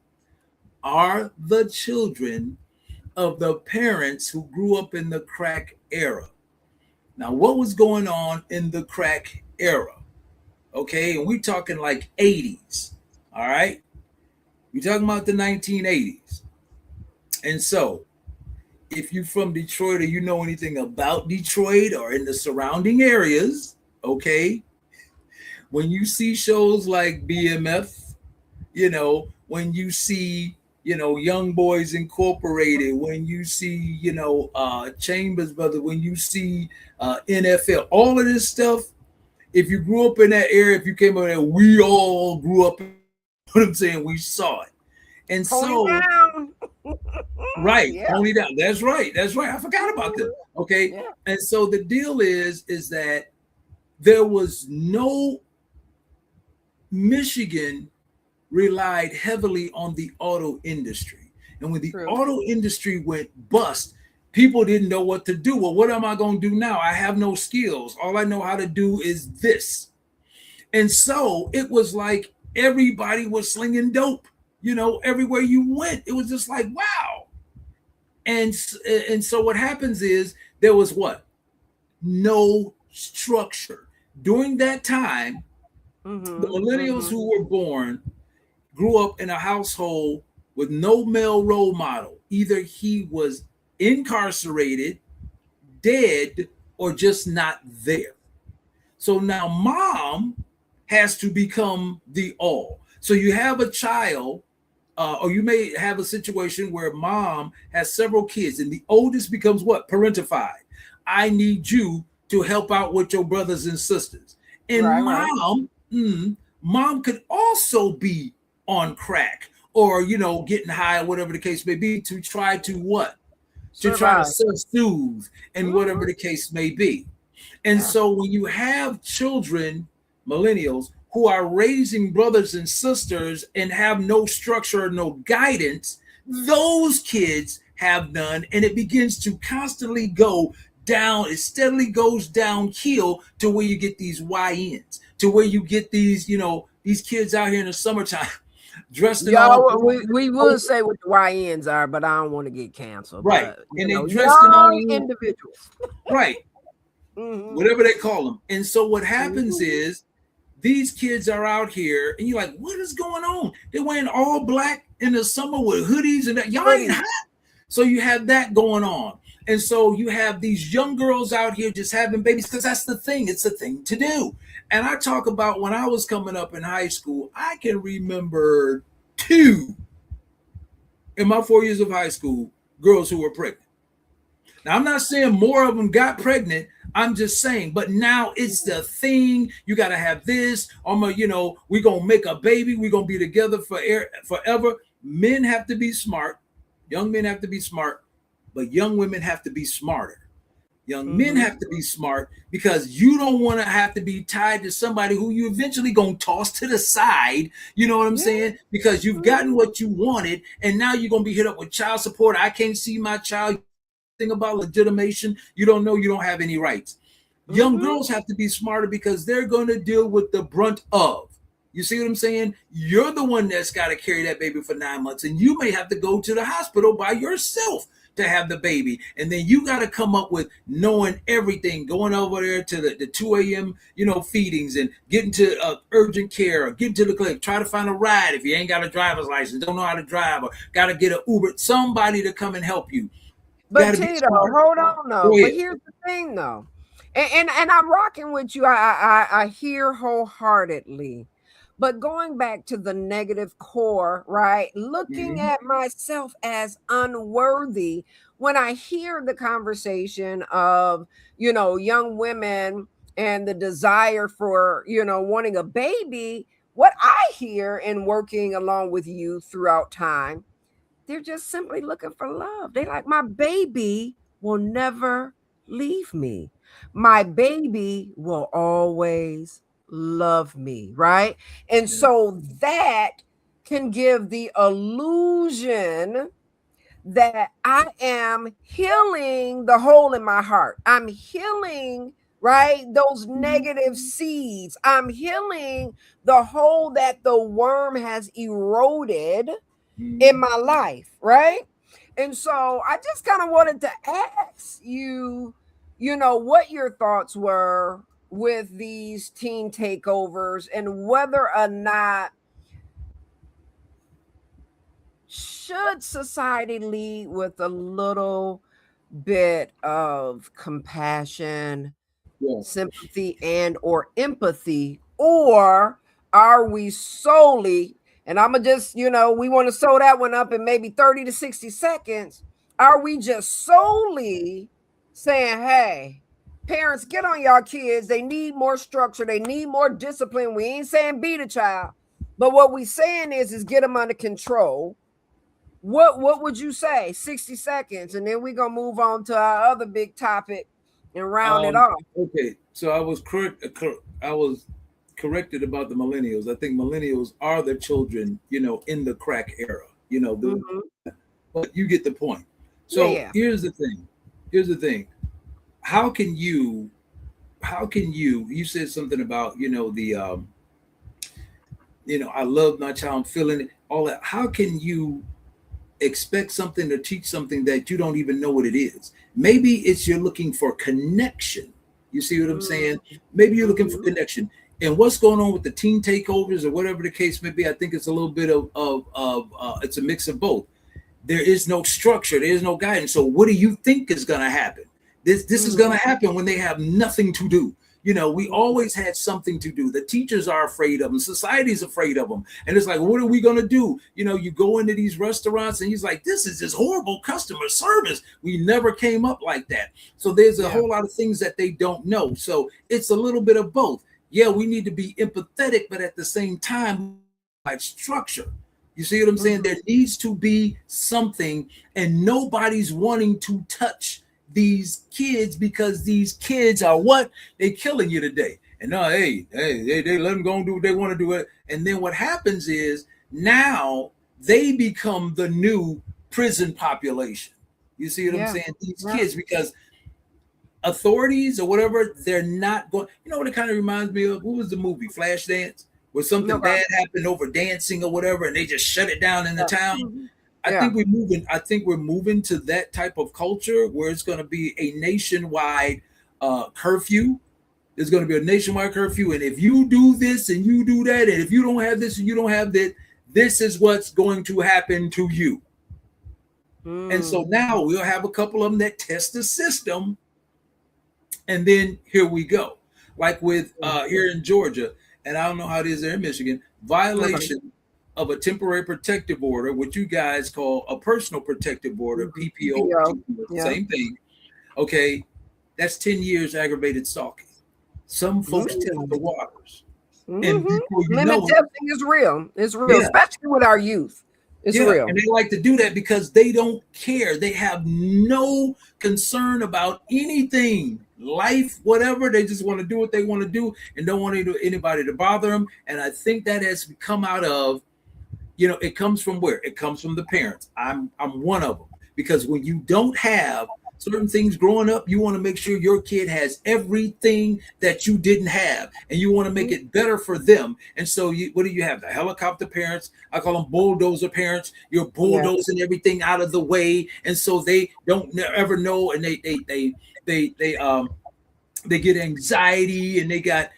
are the children of the parents who grew up in the crack era. Now, what was going on in the crack era? Okay, and we're talking like 80s. All right, we're talking about the 1980s. And so, if you're from Detroit or you know anything about Detroit or in the surrounding areas, okay, when you see shows like BMF, when you see, Young Boys Incorporated, when you see, Chambers Brothers, when you see NFL, all of this stuff, if you grew up in that area, if you came over there, we all grew up, what I'm saying, we saw it. And Pony so, down. right, Yeah. pony down. That's right. That's right. I forgot about them. Okay. Yeah. And so the deal is that there was no Michigan relied heavily on the auto industry. And when the True. auto industry went bust, people didn't know what to do. Well, what am I going to do now? I have no skills. All I know how to do is this. And so it was like everybody was slinging dope, everywhere you went. It was just like, wow. And and so what happens is there was what? No structure. During that time, the Mm-hmm. millennials Mm-hmm. who were born grew up in a household with no male role model. Either he was incarcerated, dead, or just not there. So now mom has to become the all. So you have a child, or you may have a situation where mom has several kids, and the oldest becomes what? Parentified. I need you to help out with your brothers and sisters. And Right. Right. mom could also be on crack or getting high or whatever the case may be to try to what? To try to Survive. self-soothe and whatever Mm-hmm. the case may be. And Yeah. so when you have children, millennials, who are raising brothers and sisters and have no structure or no guidance, those kids have none. And it begins to constantly go down. It steadily goes downhill to where you get these YNs, to where you get these, these kids out here in the summertime dressed in all Y'all, black. we would say what the YNs are, but I don't want to get canceled. Right. But And they dressed in young all individuals. right, Mm-hmm. whatever they call them. And so what happens Mm-hmm. is these kids are out here and you're like, what is going on? They're wearing all black in the summer with hoodies and that. Y'all ain't hot. So you have that going on. And so you have these young girls out here just having babies because that's the thing. It's the thing to do. And I talk about when I was coming up in high school, I can remember 2 in my 4 years of high school girls who were pregnant. Now, I'm not saying more of them got pregnant. I'm just saying, but now it's the thing. You got to have this. We're going to make a baby. We're going to be together forever. Men have to be smart. Young men have to be smart, but young women have to be smarter. Young men have to be smart because you don't want to have to be tied to somebody who you eventually going to toss to the side. You know what I'm saying? Because you've gotten what you wanted, and now you're going to be hit up with child support. I can't see my child. Thing about legitimation, you don't know you don't have any rights. Young girls have to be smarter because they're going to deal with the brunt of. You see what I'm saying? You're the one that's got to carry that baby for 9 months, and you may have to go to the hospital by yourself to have the baby. And then you got to come up with knowing everything, going over there to the 2 a.m. Feedings and getting to urgent care or getting to the clinic, try to find a ride if you ain't got a driver's license, don't know how to drive, or got to get an Uber, somebody to come and help you. But Tito, hold on though. But here's the thing though, and I'm rocking with you. I hear wholeheartedly. But going back to the negative core, right? Looking at myself as unworthy when I hear the conversation of, young women and the desire for, wanting a baby, what I hear in working along with you throughout time, they're just simply looking for love. They like, my baby will never leave me. My baby will always love me, right? And so that can give the illusion that I am healing the hole in my heart. I'm healing, right? Those negative seeds. I'm healing the hole that the worm has eroded in my life, right? And so I just kind of wanted to ask you, what your thoughts were with these teen takeovers and whether or not should society lead with a little bit of compassion, sympathy, and or empathy, or are we solely, and I'm gonna just, we want to sew that one up in maybe 30 to 60 seconds, are we just solely saying, hey, parents, get on y'all kids, they need more structure, they need more discipline. We ain't saying beat a child, but what we saying is get them under control. What would you say? 60 seconds, and then we're gonna move on to our other big topic and round it off. Okay, so I was corrected about the millennials. I think millennials are the children, in the crack era. But you get the point. So here's the thing. How can you said something about, I love my child, I'm feeling it, all that. How can you expect something to teach something that you don't even know what it is? Maybe it's you're looking for connection. You see what I'm saying? Maybe you're looking for connection. And what's going on with the teen takeovers or whatever the case may be, I think it's a little bit of it's a mix of both. There is no structure. There is no guidance. So what do you think is going to happen? This is going to happen when they have nothing to do. We always had something to do. The teachers are afraid of them. Society's afraid of them. And it's like, what are we going to do? You go into these restaurants and he's like, this is just horrible customer service. We never came up like that. So there's a whole lot of things that they don't know. So it's a little bit of both. Yeah, we need to be empathetic, but at the same time, like structure. You see what I'm saying? There needs to be something, and nobody's wanting to touch these kids because these kids are what? They killing you today. And now, hey, they let them go and do what they want to do it. And then what happens is now they become the new prison population. You see what I'm saying? These kids, because authorities or whatever, they're not going. You know what it kind of reminds me of? What was the movie Flashdance? where something Okay. bad happened over dancing or whatever, and they just shut it down in the Yeah. town. Mhm. I Yeah. think we're moving. I think we're moving to that type of culture where it's going to be a nationwide curfew. There's going to be a nationwide curfew, and if you do this and you do that, and if you don't have this and you don't have that, this is what's going to happen to you. And so Mm. now we'll have a couple of them that test the system, and then here we go. Like with here in Georgia, and I don't know how it is there in Michigan, Okay. violation of a temporary protective order, what you guys call a personal protective order, Mhm. PPO, PPO. Yeah. same thing. Okay, that's 10 years aggravated stalking. Some folks test the Mm. waters, and Hmm. before you Limit know it, testing is real. It's real, yeah, especially with our youth. It's yeah, real. and they like to do that because they don't care. They have no concern about anything, life, whatever. They just want to do what they want to do and don't want anybody to bother them. And I think that has come out of, it comes from where? It comes from the parents. I'm one of them, because when you don't have certain things growing up, you want to make sure your kid has everything that you didn't have, and you want to make it better for them. And so what do you have? The helicopter parents. I call them bulldozer parents. You're Yeah. bulldozing everything out of the way, and so they don't ever know, and they they get anxiety, and they got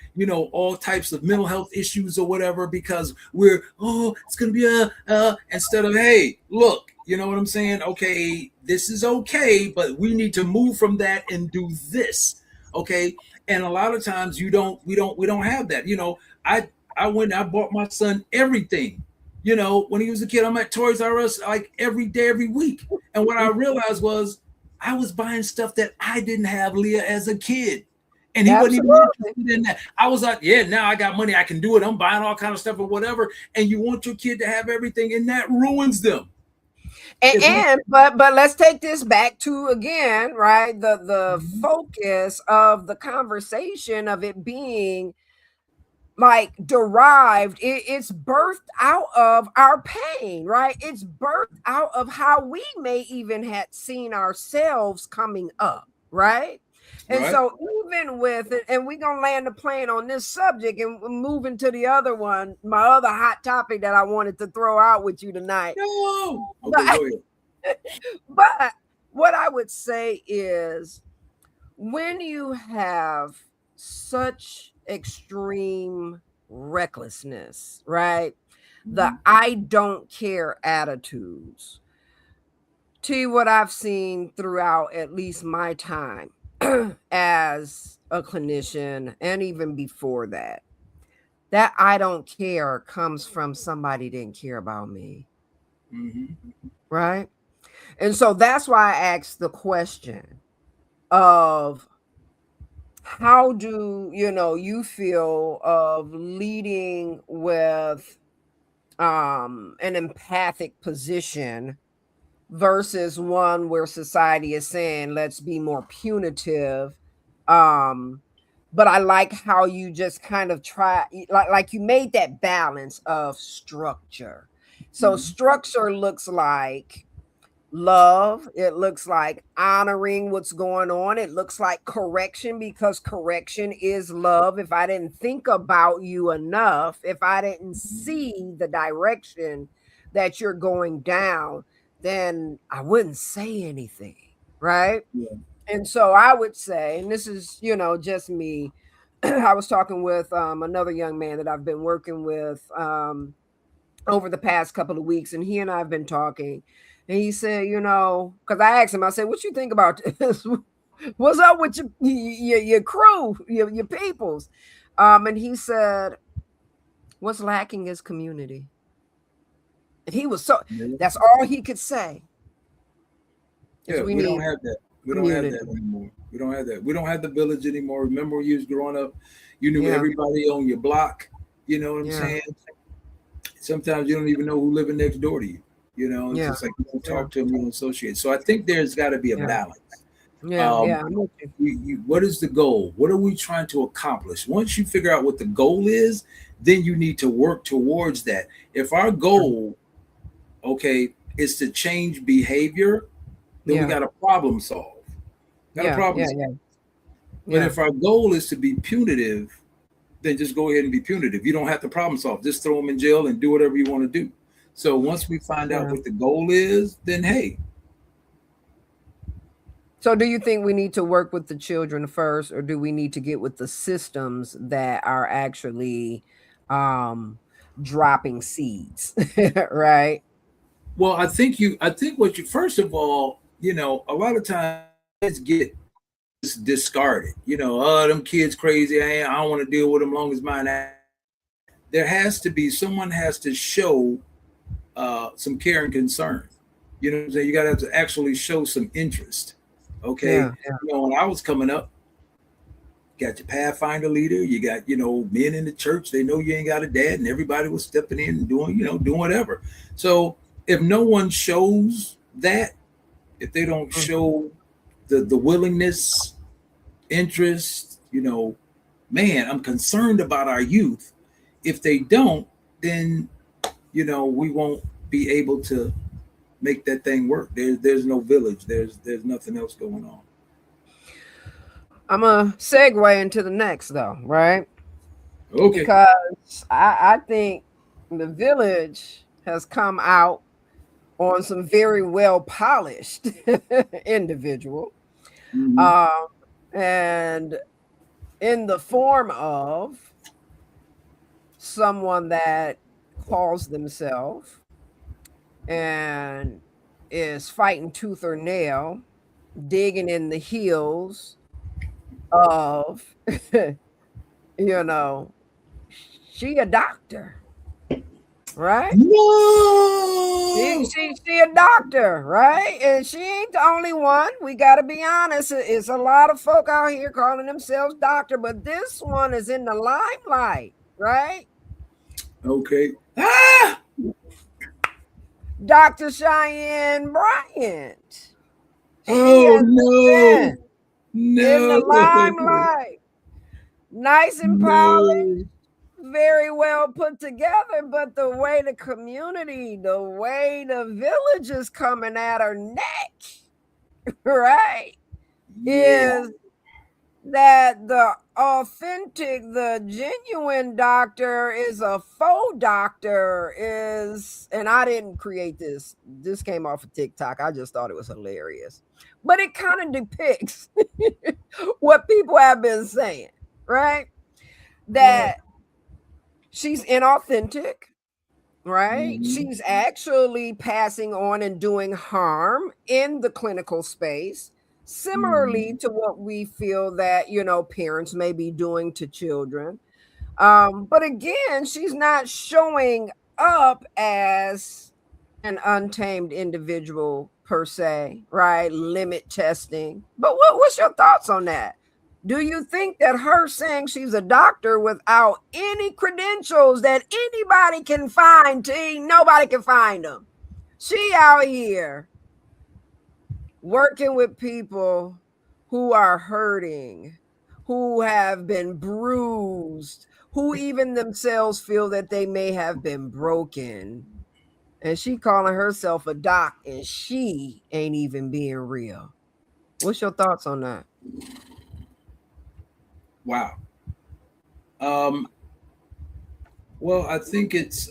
all types of mental health issues or whatever, because it's gonna be instead of, hey, look, you know what I'm saying? Okay, this is okay, but we need to move from that and do this. Okay. And a lot of times we don't have that. I went and I bought my son everything. When he was a kid, I'm at Toys R Us like every day, every week. And what I realized was I was buying stuff that I didn't have, Leah, as a kid. And he wasn't even Absolutely. interested in that. I was like, yeah, now I got money, I can do it. I'm buying all kind of stuff or whatever. And you want your kid to have everything, and that ruins them. It's like, But let's take this back to, again, right, the mhm, focus of the conversation of it being like derived, it's birthed out of our pain, right? It's birthed out of how we may even had seen ourselves coming up, right? And right? so even with it, and we're gonna land the plane on this subject and moving to the other one, my other hot topic that I wanted to throw out with you tonight. No. Okay, But go ahead. but what I would say is, when you have such extreme recklessness, right? The Mhm, I don't care attitudes. To you, what I've seen throughout at least my time as a clinician, and even before that, that I don't care comes from somebody didn't care about me, mhm, right? And so that's why I asked the question of, how do you feel of leading with an empathic position versus one where society is saying let's be more punitive. um but I like how you just kind of try, like you made that balance of structure. So mhm, structure looks like love, it looks like honoring what's going on, it looks like correction, because correction is love. If I didn't think about you enough, if I didn't see the direction that you're going down, then I wouldn't say anything, right? yeah, And so I would say, and this is just me, I was talking with another young man that I've been working with over the past couple of weeks, and he and I have been talking, and he said, because I asked him, I said, "What you think about this? What's up with your crew, your peoples?" And he said, "What's lacking is community." And he was so, yeah. that's all he could say, is Yeah, we we don't need have that. We don't have that community. anymore. We don't have that. We don't have the village anymore. Remember when you was growing up, you knew Yeah, everybody on your block. You know what I'm yeah, saying? Sometimes you don't even know who living next door to you. It's yeah, just like you don't yeah, talk to them, you don't associate. So I think there's got to be a yeah, balance. yeah, Um, yeah. I'm with you. what is the goal? What are we trying to accomplish? Once you figure out what the goal is, then you need to work towards that. If our goal, okay, is to change behavior, then we Yeah, got a problem solve. Got a yeah, problem yeah, solve. yeah, But yeah, if our goal is to be punitive, then just go ahead and be punitive. You don't have to problem solve. Just throw them in jail and do whatever you want to do. So once we find out Yeah. what the goal is, then hey. So do you think we need to work with the children first, or do we need to get with the systems that are actually um dropping seeds? Right? Well, I think what you first of all, a lot of times kids get discarded. Oh, them kids crazy. I don't want to deal with them long as mine. There has to be someone has to show some care and concern. You know what I'm saying? You got to have to actually show some interest. Okay. Yeah, yeah. When I was coming up, you got your Pathfinder leader, you got, men in the church, they know you ain't got a dad, and everybody was stepping in and doing whatever. So if no one shows that, if they don't show the willingness, interest, man, I'm concerned about our youth. If they don't, then we won't be able to make that thing work. There's no village. There's nothing else going on. I'm gonna segue into the next though, right? Okay. Because I think the village has come out on some very well polished individual, Mm-hmm. um, and in the form of someone that calls themselves and is fighting tooth or nail, digging in the heels of, you know, she a doctor, right? No. She a doctor, right? And she ain't the only one. We got to be honest. It's a lot of folk out here calling themselves doctor, but this one is in the limelight, right? Okay. Ah! Dr. Cheyenne Bryant. She Oh has no. been in the No. limelight. Nice and polished, No. very well put together, but the way the community, the way the village is coming at her neck, right, Yeah. is that the authentic, the genuine doctor is a faux doctor, and I didn't create this. This came off of TikTok. I just thought it was hilarious. But it kind of depicts what people have been saying, right? Right. That she's inauthentic, right? Mm-hmm. She's actually passing on and doing harm in the clinical space, similarly Mm-hmm. to what we feel that, parents may be doing to children. But again, she's not showing up as an untamed individual per se, right? Limit testing. But what's your thoughts on that? Do you think that her saying she's a doctor without any credentials that anybody can find, T, nobody can find them? She out here working with people who are hurting, who have been bruised, who even themselves feel that they may have been broken. And she calling herself a doc and she ain't even being real. What's your thoughts on that? Wow. Um, well, I think it's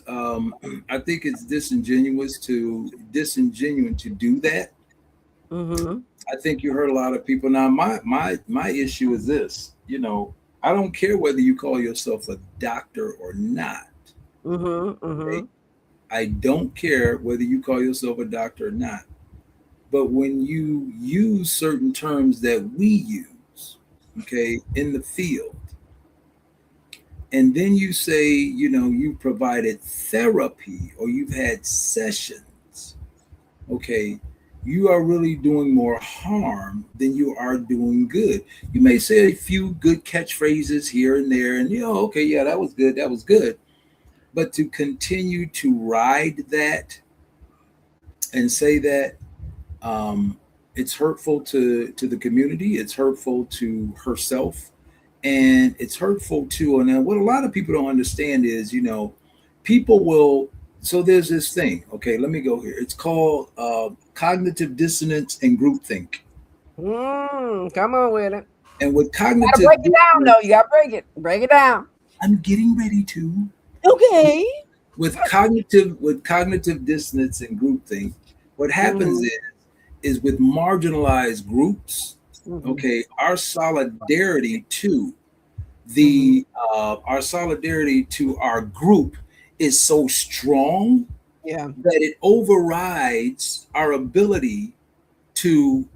disingenuous to do that. Mm-hmm. I think you hurt a lot of people. Now, my issue is this. I don't care whether you call yourself a doctor or not. Mm-hmm. Okay? Mm-hmm. I don't care whether you call yourself a doctor or not. But when you use certain terms that we use, okay, in the field, and then you say, you provided therapy or you've had sessions, okay, you are really doing more harm than you are doing good. You may say a few good catchphrases here and there, and okay, yeah, that was good, that was good. But to continue to ride that and say that, it's hurtful to the community, it's hurtful to herself, and it's hurtful to. And then what a lot of people don't understand is, people will. So there's this thing. Okay, let me go here. It's called cognitive dissonance and groupthink. Come on with it. And with Gotta cognitive break it down though. dissonance, You gotta break it. Break it down. I'm getting ready to. Okay. With cognitive dissonance and groupthink, what happens Mm-hmm. is with marginalized groups, Mm-hmm. okay, Mm-hmm. our solidarity to our group is so strong Yeah. that it overrides our ability to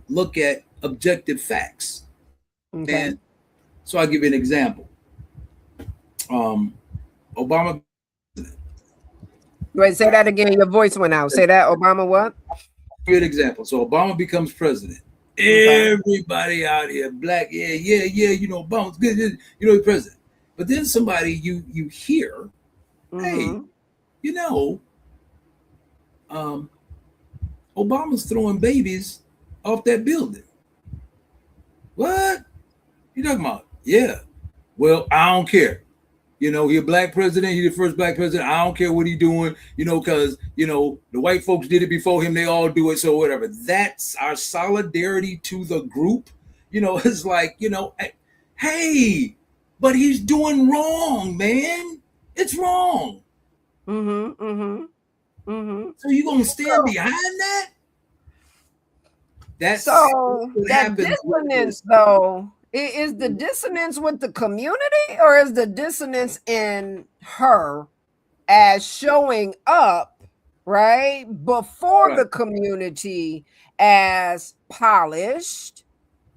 look at objective facts. Okay. And so I'll give you an example. Um, Obama, Wait, say that again. Your voice went out. Say that, Obama what? good example. So Obama becomes president. Okay. Everybody out here, black, yeah, yeah, yeah, Obama's good, he's president. But then somebody you hear, hey, Mm-hmm. you know, um, Obama's throwing babies off that building. What you talking about? Yeah. Well, I don't care. He a black president. He the first black president. I don't care what he doing. Because the white folks did it before him. They all do it. So whatever. That's our solidarity to the group. It's like hey, but he's doing wrong, man. It's wrong. Mm-hmm. Mm-hmm. Mm-hmm. So you gonna stand So, behind that? That's so what that happens with dissonance, this. though, is the dissonance with the community, or is the dissonance in her as showing up right before Right. the community as polished,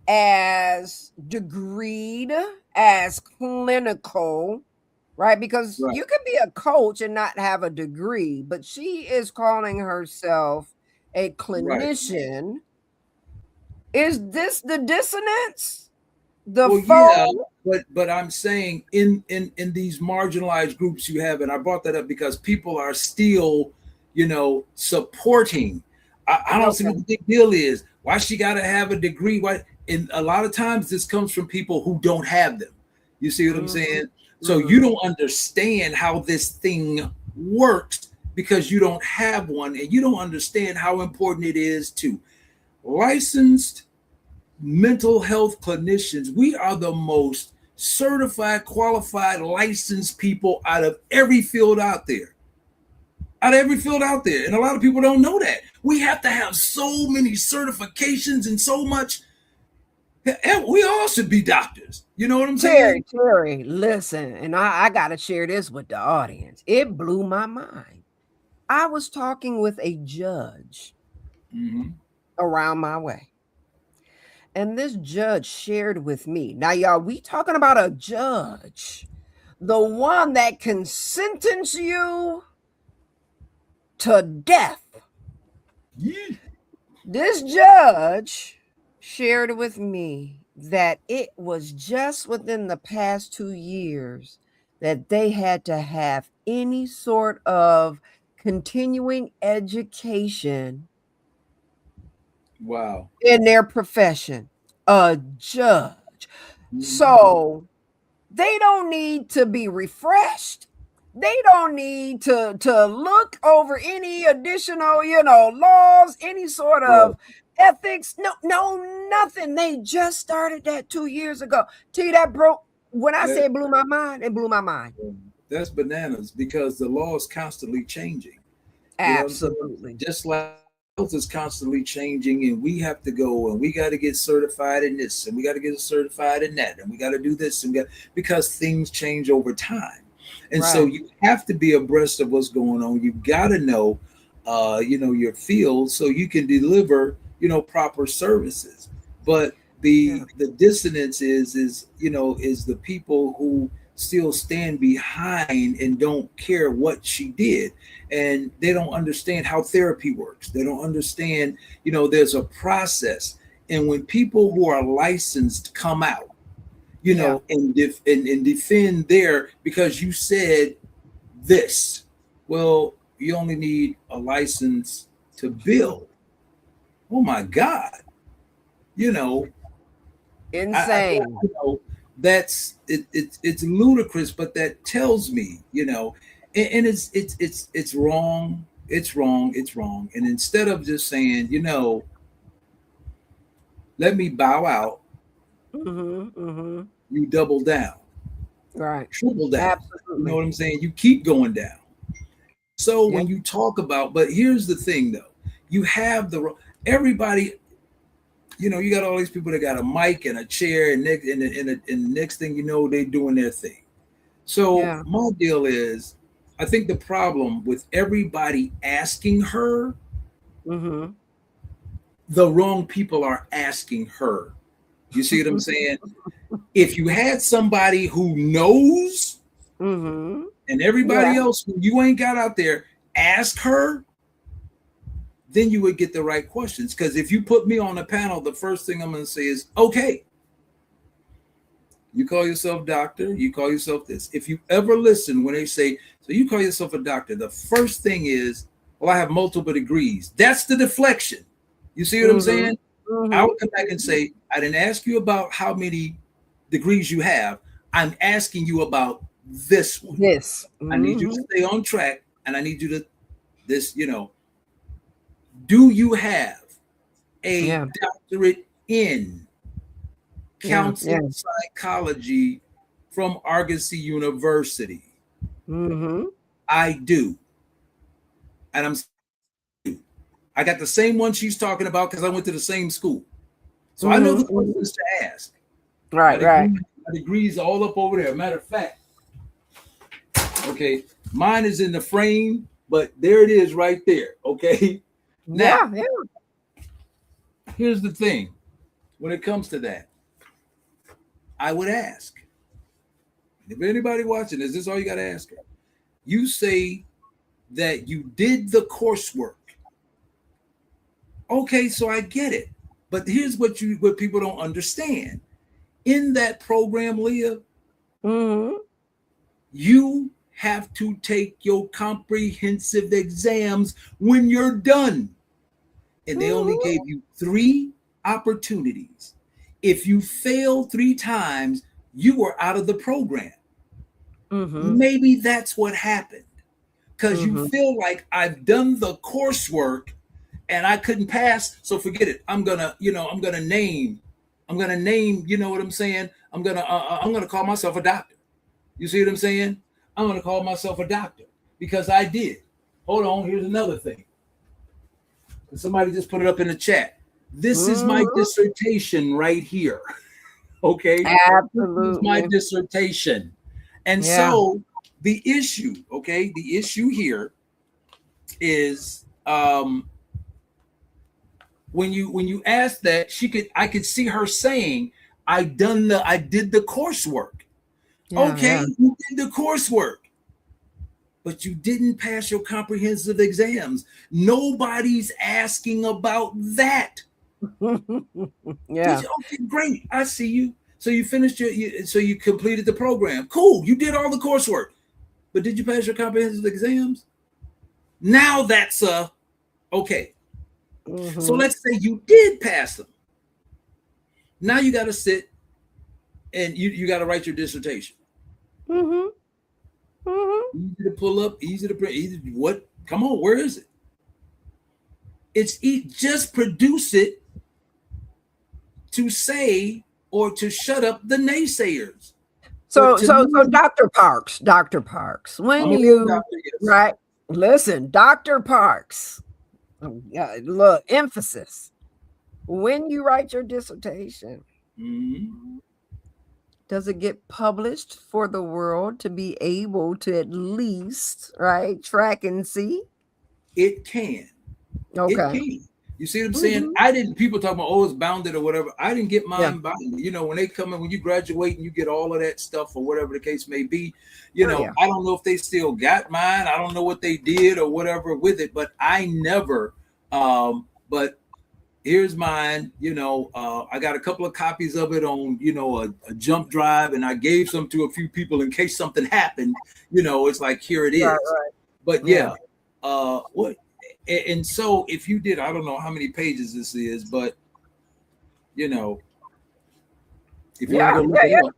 as degreed, as clinical, right? Because Right. you can be a coach and not have a degree, but she is calling herself a Right. clinician. Is this the dissonance? The Well, yeah, faux? but I'm saying in these marginalized groups you have, and I brought that up because people are still, supporting. I don't see what Okay. the big deal is. Why she got to have a degree? Why? And a lot of times this comes from people who don't have them. You see what I'm Mm-hmm. saying? So you Mm-hmm. don't understand how this thing works because you don't have one, and you don't understand how important it is to licensed mental health clinicians. We are the most certified, qualified, licensed people out of every field out there. Out of every field out there. And a lot of people don't know that. We have to have so many certifications and so much. And we all should be doctors. You know what I'm saying? Terry, listen, and I got to share this with the audience. It blew my mind. I was talking with a judge Mm-hmm. around my way, and this judge shared with me. Now, y'all, we talking about a judge, the one that can sentence you to death. Yeah. This judge shared with me that it was just within the past 2 years that they had to have any sort of continuing education Wow. in their profession, a judge. Mm-hmm. So they don't need to be refreshed. They don't need to look over any additional, laws, any sort Right. of ethics. No, no, nothing. They just started that 2 years ago. Tell you that, bro. When I say That, it blew my mind, it blew my mind. that's bananas because the law is constantly changing. You know what I'm saying? Absolutely. Just like health is constantly changing, and we have to go and we got to get certified in this, and we got to get certified in that, and we got to do this, because things change over time, and so Right. you have to be abreast of what's going on. You got to know, your field so you can deliver, proper services. But Yeah. the dissonance is the people who still stand behind and don't care what she did, and they don't understand how therapy works. They don't understand, there's a process. And when people who are licensed come out, Yeah. and defend their because you said this, well, you only need a license to bill. Oh my God. You know, I Insane. that's it's ludicrous, but that tells me, and it's wrong. It's wrong. It's wrong. And instead of just saying, let me bow out, Mm-hmm. Mm-hmm. you double down. Right. triple down. You Absolutely. know what I'm saying? You keep going down. So Yeah. when you talk about, but here's the thing though, you have everybody, you got all these people that got a mic and a chair, and the next thing you know, they doing their thing. So Yeah. my deal is, I think the problem with everybody asking her, Mm-hmm. the wrong people are asking her. You see what I'm saying? If you had somebody who knows, Mm-hmm. and Yeah. everybody else who you ain't got out there ask her, then you would get the right questions. Because if you put me on a panel, the first thing I'm going to say is, okay, you call yourself doctor, you call yourself this. If you ever listen when they say, so you call yourself a doctor, the first thing is, well, I have multiple degrees. That's the deflection. You see what I'm Mm-hmm. saying? I Mm-hmm. would come back and say, I didn't ask you about how many degrees you have. I'm asking you about this one. This. I need you to Mm-hmm. stay on track, and I need you to do you have a Yeah. doctorate in Yeah. Yeah. counseling psychology from Argosy University? Mm-hmm. I do. And I got the same one she's talking about because I went to the same school. So I know the Mm-hmm. questions to ask. My Right. Right. degrees all up over there. Matter of fact, okay, mine is in the frame, but there it is right there. Okay. Now, Yeah. Yeah. here's the thing. When it comes to that, I would ask, if anybody watching this is all you got to ask her. You say that you did the coursework. Okay, so I get it. But here's what people don't understand. In that program, Leah, Mm-hmm. you have to take your comprehensive exams when you're done. And they only Mm-hmm. gave you 3 opportunities. If you fail 3 times, you were out of the program. Mm-hmm. Maybe that's what happened. Because you Mm-hmm. feel like I've done the coursework and I couldn't pass, so forget it. I'm gonna name, you know what I'm saying? I'm gonna call myself a doctor. You see what I'm saying? I'm gonna call myself a doctor because I did. Hold on, here's another thing. Somebody just put it up in the chat. This is my Mm-hmm. dissertation right here. Okay, this is my Absolutely. dissertation. And Yeah. so the issue here is when you ask that, I could see her saying, I did the coursework. Yeah. Okay, Yeah. you did the coursework, but you didn't pass your comprehensive exams. Nobody's asking about that. Yeah. Okay, great. I see you. So you finished so you completed the program. Cool. You did all the coursework, but did you pass your comprehensive exams? Now that's okay. So Mm-hmm. let's say you did pass them. Now you got to sit and you got to write your dissertation. Mm-hmm. Mm-hmm. Easy to pull up, easy to print. Easy. What? Come on, where is it? Just produce it to say or to shut up the naysayers. But to So me, Dr. Parks, I'm when a real you doctor, yes. right, listen, Dr. Parks, look, emphasis. When you write your dissertation, Mm-hmm. does it get published for the world to be able to at least, right, track and see? It can. It Okay. can. You see what I'm saying? Hmm. I didn't. People talk about, oh, it's bounded or whatever. I didn't get Yeah. mine bounded. When they come in, when you graduate and you get all of that stuff or whatever the case may be, Oh yeah. I don't know if they still got mine. I don't know what they did or whatever with it, but I never. But here's mine. I got a couple of copies of it on, a jump drive, and I gave some to a few people in case something happened. It's like, here it Right. is. Right. But Yeah. yeah, what? And so if you did, I don't know how many pages this is, but if you want to Yeah. go look Yeah. it Yeah. up,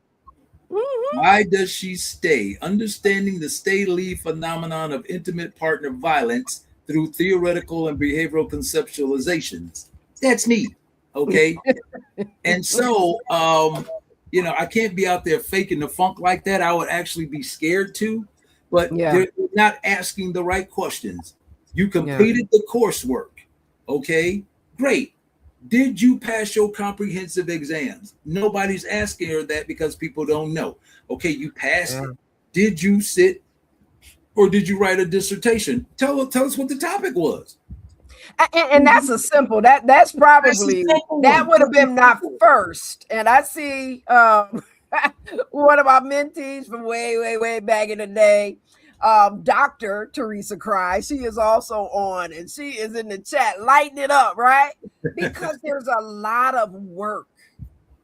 Hmm. why does she stay? Understanding the stay-leave phenomenon of intimate partner violence through theoretical and behavioral conceptualizations. That's neat. Okay. And so I can't be out there faking the funk like that. I would actually be scared to, but Yeah. they're not asking the right questions. You Yeah. completed the coursework. Okay, great. Did you pass your comprehensive exams? Nobody's asking her that because people don't know. Okay, you passed Yeah. it. Did you sit or did you write a dissertation? Tell us what the topic was. And that's a simple that's That's a probably simple that one. would have That's a been my simple one. first. And I see one of my mentees from way back in the day, Dr. Teresa Cry. She is also on and she is in the chat lighting it up, right? Because there's a lot of work,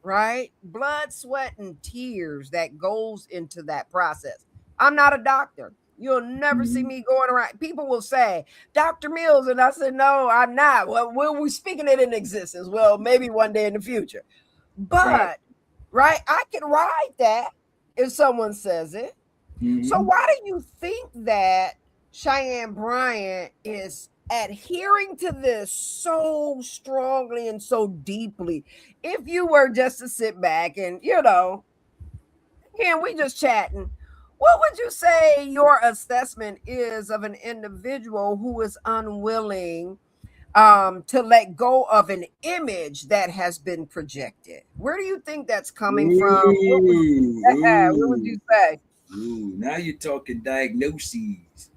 right? Blood, sweat, and tears that goes into that process. I'm not a doctor. You'll never see Mhm. me going around. People will say, Dr. Mills. And I said, no, I'm not. Well, we're speaking it in existence. Well, maybe one day in the future. Right. But, right, I can ride that if someone says it. So Mhm. why do you think that Cheyenne Bryant is adhering to this so strongly and so deeply? If you were just to sit back and, again, we just chatting, what would you say your assessment is of an individual who is unwilling to let go of an image that has been projected? Where do you think that's coming from? What would Ooh, you say? ooh. Now you're talking diagnoses.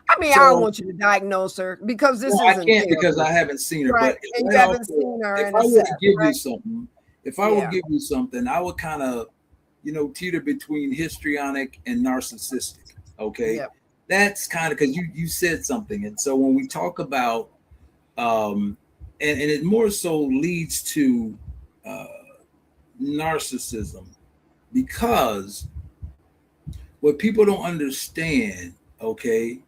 I mean, I don't So want you to diagnose her because no, this I isn't can't because therapy, I haven't seen her. right? But And you right off haven't the, seen her if in I a were to set, give you right? something, Yeah. I would kind of, teeter between histrionic and narcissistic. Okay, Yep. that's kind of because you said something, and so when we talk about, and it more so leads to uh, narcissism because what people don't understand, okay,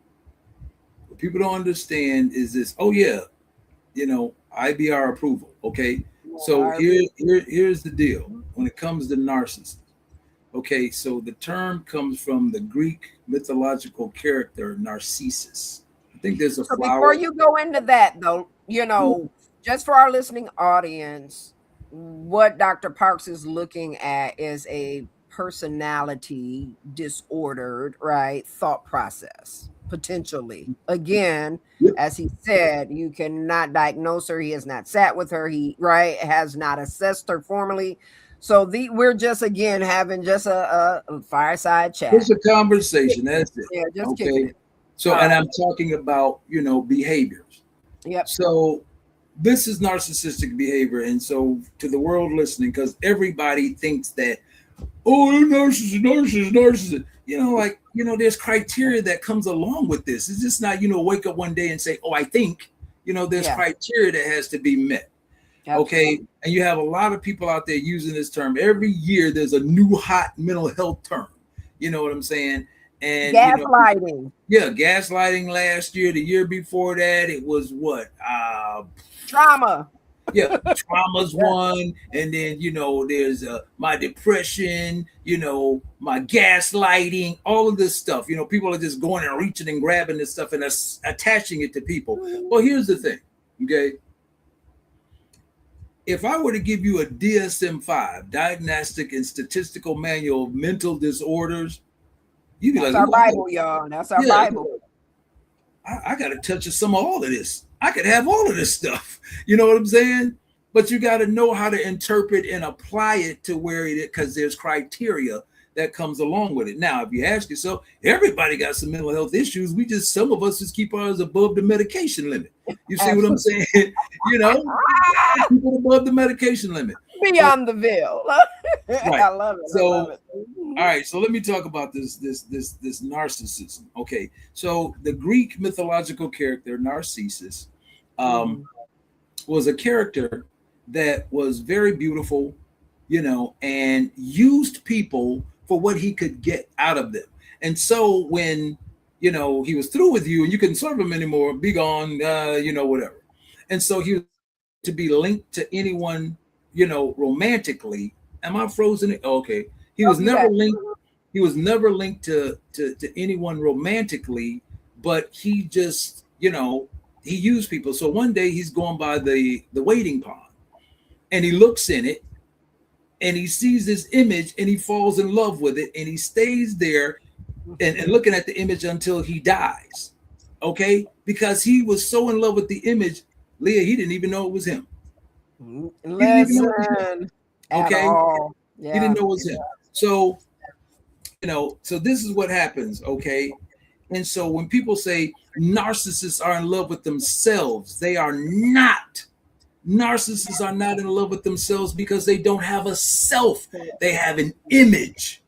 what people don't understand is this. Oh yeah, IBR approval. Okay, Yeah, so I agree. here's the deal when it comes to narcissism. Okay, so the term comes from the Greek mythological character Narcissus. I think there's a So before flower. you go into that, though, Yeah. just for our listening audience, what Dr. Parks is looking at is a personality disordered, right? Thought process, potentially. Again, Yep. as he said, you cannot diagnose her. He has not sat with her. He, right, has not assessed her formally. So we're just again having just a fireside chat. It's a conversation. That's it. Yeah, just kicking Okay. it. So, All and right. I'm talking about, behaviors. Yep. So, this is narcissistic behavior. And so, to the world listening, because everybody thinks that, oh, narcissist. There's criteria that comes along with this. It's just not, wake up one day and say, oh, I think, there's Yeah. criteria that has to be met. Okay. Absolutely. And you have a lot of people out there using this term. Every year there's a new hot mental health term. You know what I'm saying? And Gaslighting. yeah, gaslighting last year, the year before that, it was what? Trauma. Yeah, trauma's Yeah. one, and then there's my depression, my gaslighting, all of this stuff. People are just going and reaching and grabbing this stuff and attaching it to people. Well, here's the thing, okay? If I were to give you a DSM-5, Diagnostic and Statistical Manual of Mental Disorders, you'd be That's like, our "Ooh, Bible, y'all. That's our yeah, Bible. I got to touch of some of all of this. I could have all of this stuff." You know what I'm saying? But you got to know how to interpret and apply it to where it is, because there's criteria that comes along with it. Now, if you ask yourself, everybody got some mental health issues. Some of us just keep ours above the medication limit. You see what I'm Absolutely. saying? People above the medication limit. But Beyond the veil. right. I love it. I So love it. all right, so let me talk about this narcissism. Okay, so the Greek mythological character Narcissus Mhm. was a character that was very beautiful, and used people for what he could get out of them. And so when he was through with you and you couldn't serve him anymore, be gone, whatever. And so he was to be linked to anyone, romantically. Am I frozen? Okay. He Oh, was you never back. linked. He was never linked to anyone romantically, but he just, he used people. So one day he's going by the waiting pond, and he looks in it, and he sees this image and he falls in love with it and he stays there and looking at the image until he dies. Okay, because he was so in love with the image, Leah, he didn't even know it was him. He didn't even know it was him. At Okay, all. he didn't know it was him. So, so this is what happens. Okay, and so when people say narcissists are in love with themselves, they are not. Narcissists are not in love with themselves because they don't have a self. They have an image.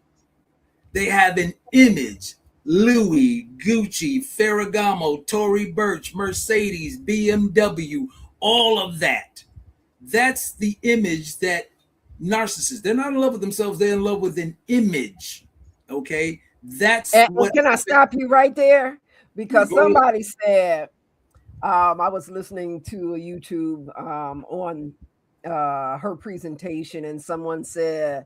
They have an image. Louis, Gucci, Ferragamo, Tory Burch, Mercedes, BMW, all of that. That's the image that narcissists, they're not in love with themselves, they're in love with an image. Okay? That's what. Can I stop you right there? Because somebody said, I was listening to a YouTube on her presentation, and someone said,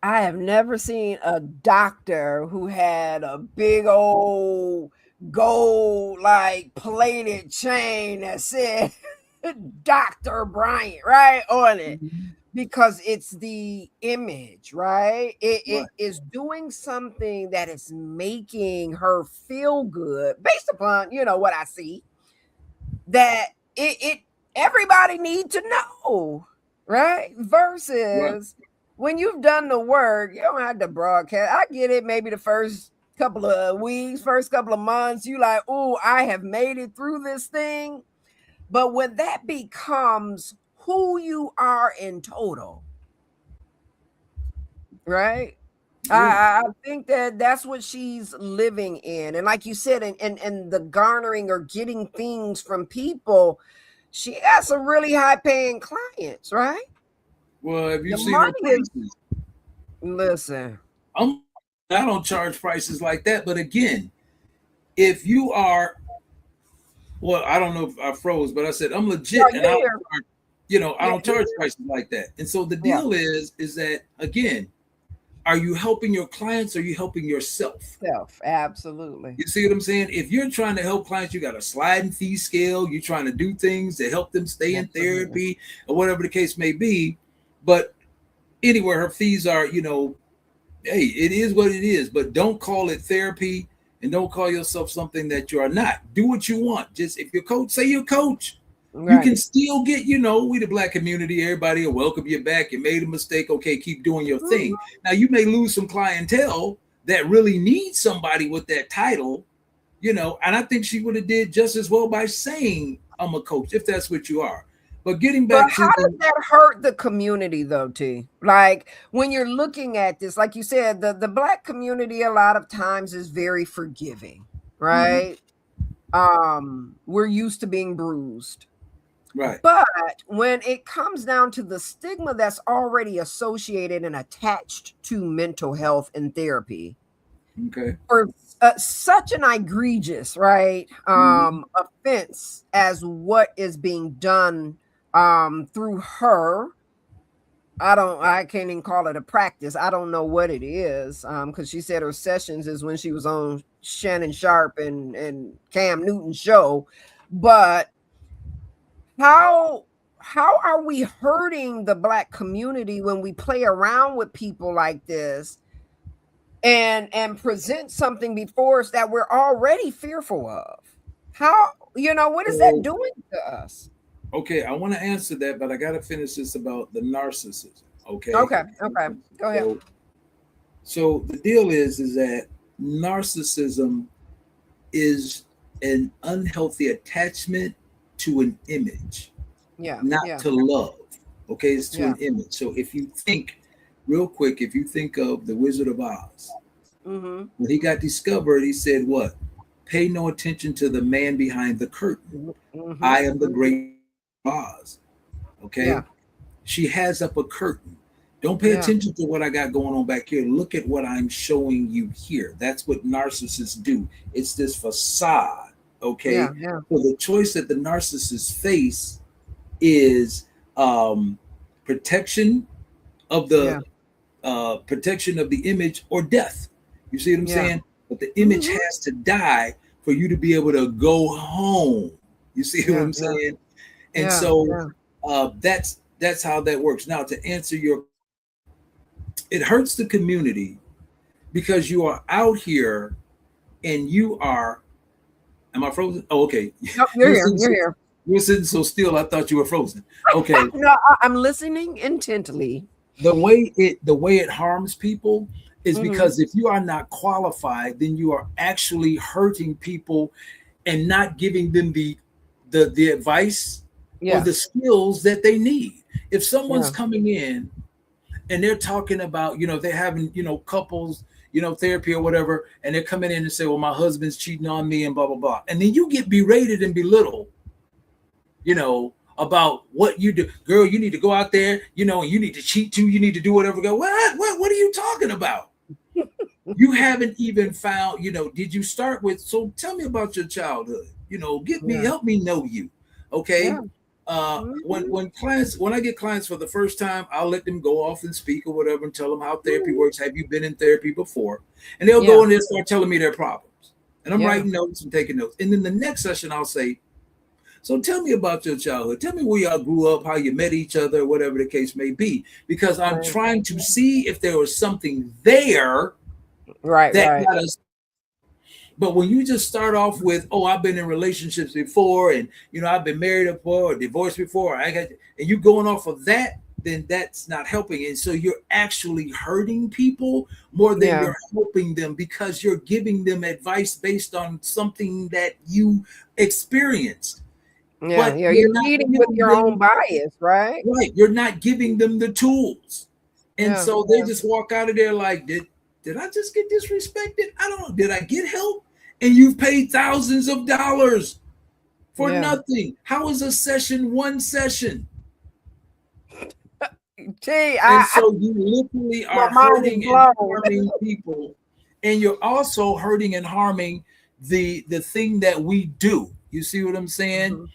I have never seen a doctor who had a big old gold like plated chain that said Dr. Bryant right on it, because it's the image, right? It is doing something that is making her feel good based upon, what I see, that it everybody need to know, right? Versus when you've done the work, you don't have to broadcast. I get it. Maybe the first couple of weeks, first couple of months, you like, oh, I have made it through this thing. But when that becomes who you are in total, right? I think that's what she's living in. And like you said, and the garnering or getting things from people, she got some really high paying clients, right? Well, have you seen her prices? Listen, I don't charge prices like that. But again, if you are, well, I don't know if I froze, but I said I'm legit, and I don't charge prices like that. And so the deal is that, again, are you helping your clients or are you helping yourself? Absolutely. You see what I'm saying? If you're trying to help clients, you got a sliding fee scale. You're trying to do things to help them stay in therapy or whatever the case may be. But anywhere her fees are, hey, it is what it is. But don't call it therapy and don't call yourself something that you are not. Do what you want. Just if you're coach, say you're coach. Right. You can still get, we the Black community, everybody will welcome you back. You made a mistake. Okay, keep doing your thing. Now, you may lose some clientele that really needs somebody with that title, and I think she would have did just as well by saying, I'm a coach, if that's what you are. But getting back to how does that hurt the community, though, T? Like, when you're looking at this, like you said, the Black community a lot of times is very forgiving, right? We're used to being bruised. Right. But when it comes down to the stigma that's already associated and attached to mental health and therapy, for such an egregious, right, offense as what is being done through her, I can't even call it a practice. I don't know what it is, because she said her sessions is when she was on Shannon Sharp and Cam Newton's show, but how are we hurting the Black community when we play around with people like this and present something before us that we're already fearful of? How, what is that doing to us? Okay, I want to answer that, but I got to finish this about the narcissism. Okay, go ahead. So the deal is that narcissism is an unhealthy attachment to an image, not to love. Okay, it's to an image. So if you think real quick, if you think of the Wizard of Oz, when he got discovered, he said, what? Pay no attention to the man behind the curtain. I am the great Oz. Okay, she has up a curtain. Don't pay attention to what I got going on back here. Look at what I'm showing you here. That's what narcissists do. It's this facade. Okay, so the choice that the narcissists face is protection of the image or death. You see what I'm saying? But the image has to die for you to be able to go home. You see what I'm saying? And so that's That's how that works. Now, to answer your, it hurts the community because you are out here and you are. Am I frozen? Oh, okay. No, you're You're here. sitting You're so, here. you're sitting so still. I thought you were frozen. Okay. No, I'm listening intently. The way it harms people is Hmm. because if you are not qualified, then you are actually hurting people and not giving them the advice or Yeah. the skills that they need. If someone's Yeah. coming in and they're talking about, they're having, couples, therapy or whatever, and they're coming in and say, well, my husband's cheating on me and blah, blah, blah. And then you get berated and belittled, about what you do. Girl, you need to go out there, and you need to cheat too. You need to do whatever. Go, what are you talking about? You haven't even found, did you start with, so tell me about your childhood, Yeah. help me know you. Yeah. Okay. When Hmm. when I get clients for the first time, I'll let them go off and speak or whatever and tell them how therapy Hmm. works. Have you been in therapy before? And they'll Yeah. go in there and start telling me their problems. And I'm Yeah. writing notes and taking notes. And then the next session I'll say, so tell me about your childhood. Tell me where y'all grew up, how you met each other, whatever the case may be. Because I'm Right. trying to see if there was something there Right. that Right. got us. But when you just start off with, oh, I've been in relationships before, and I've been married before or divorced before, and you going off of that, then that's not helping. And so you're actually hurting people more than Yeah. you're helping them because you're giving them advice based on something that you experienced. Yeah. But Yeah. you're You're not leading with giving your own them bias, right? right. You're not giving them the tools. And Yeah. so they just walk out of there like, did I just get disrespected? I don't know. Did I get help? And you've paid thousands of dollars for Yeah. nothing. How is a session one session? Gee, And so you literally my are mind is hurting and blown. harming people. And you're also hurting and harming the thing that we do. You see what I'm saying? Mhm.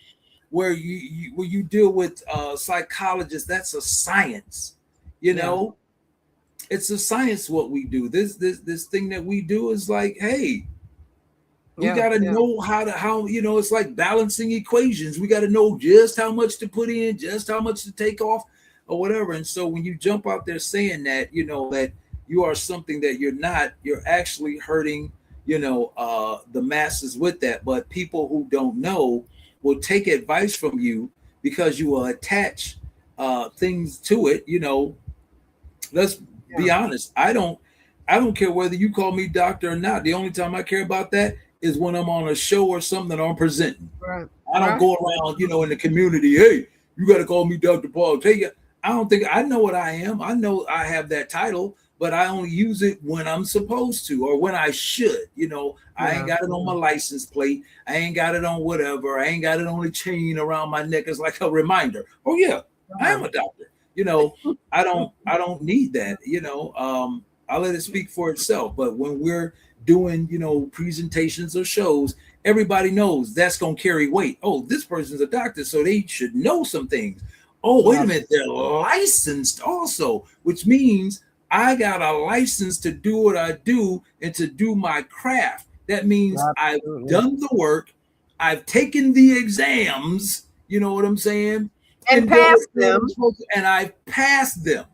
Where you deal with psychologists, that's a science. You Yeah. know, it's a science what we do. This thing that we do is like, hey, we Yeah. got to Yeah. know how it's like balancing equations. We got to know just how much to put in, just how much to take off, or whatever. And so when you jump out there saying that, that you are something that you're not, you're actually hurting, the masses with that. But people who don't know will take advice from you because you will attach things to it. Let's Yeah. be honest. I don't care whether you call me doctor or not. The only time I care about that is when I'm on a show or something that I'm presenting. Right. I don't Right. go around, in the community, hey, you got to call me Dr. Paul. I don't think I know what I am. I know I have that title, but I only use it when I'm supposed to or when I should. I ain't Yeah. got it on Yeah. my license plate. I ain't got it on whatever. I ain't got it on a chain around my neck as like a reminder. Oh yeah, I Yeah. am a doctor. I don't need that. I'll let it speak for itself. But when we're doing, presentations or shows, everybody knows that's going to carry weight. Oh, this person's a doctor, so they should know some things. Oh, wait a minute, they're licensed also, which means I got a license to do what I do and to do my craft. That means I've Absolutely. done the work, I've taken the exams, you know what I'm saying? And And done pass what I'm them. supposed to, and I've passed them.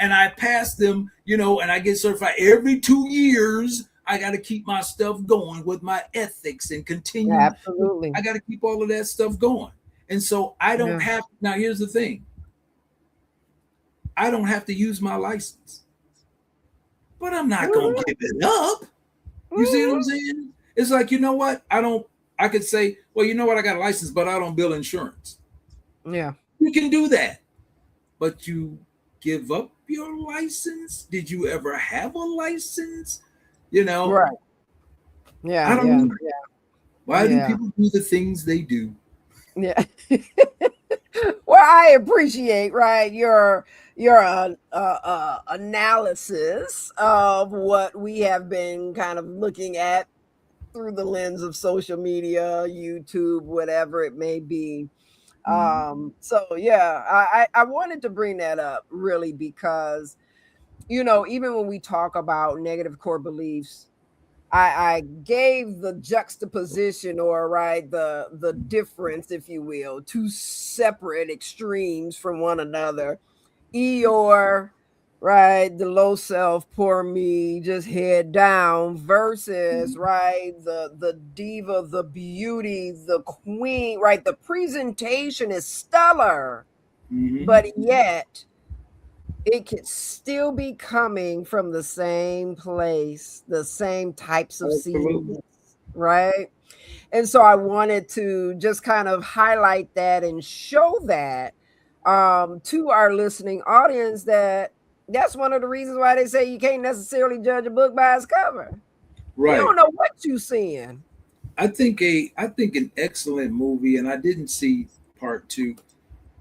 And I pass them, and I get certified every 2 years. I got to keep my stuff going with my ethics and Yeah, continue. absolutely. I got to keep all of that stuff going. And so I don't Yeah. have, now here's the thing, I don't have to use my license, but I'm not going to Mhm. give it up. You see what I'm Mhm. saying? It's like, you know what? I could say, well, you know what? I got a license, but I don't bill insurance. Yeah. You can do that. But you give up your license? Did you ever have a license? You know, Right. Yeah. I don't Yeah. know. Why do Yeah. people do the things they do? Yeah. Well, I appreciate, right, your analysis of what we have been kind of looking at through the lens of social media, YouTube, whatever it may be. Mhm. So yeah, I wanted to bring that up really because even when we talk about negative core beliefs, I gave the juxtaposition, or right, the difference, if you will, two separate extremes from one another. Eeyore, right, the low self, poor me, just head down, versus right, the diva, the beauty, the queen, right? The presentation is stellar, Mm-hmm. but yet it could still be coming from the same place, the same types of Absolutely. seeds, right? And so I wanted to just kind of highlight that and show that to our listening audience, that that's one of the reasons why they say you can't necessarily judge a book by its cover. You Right. don't know what you're seeing. I think an excellent movie, and I didn't see part two,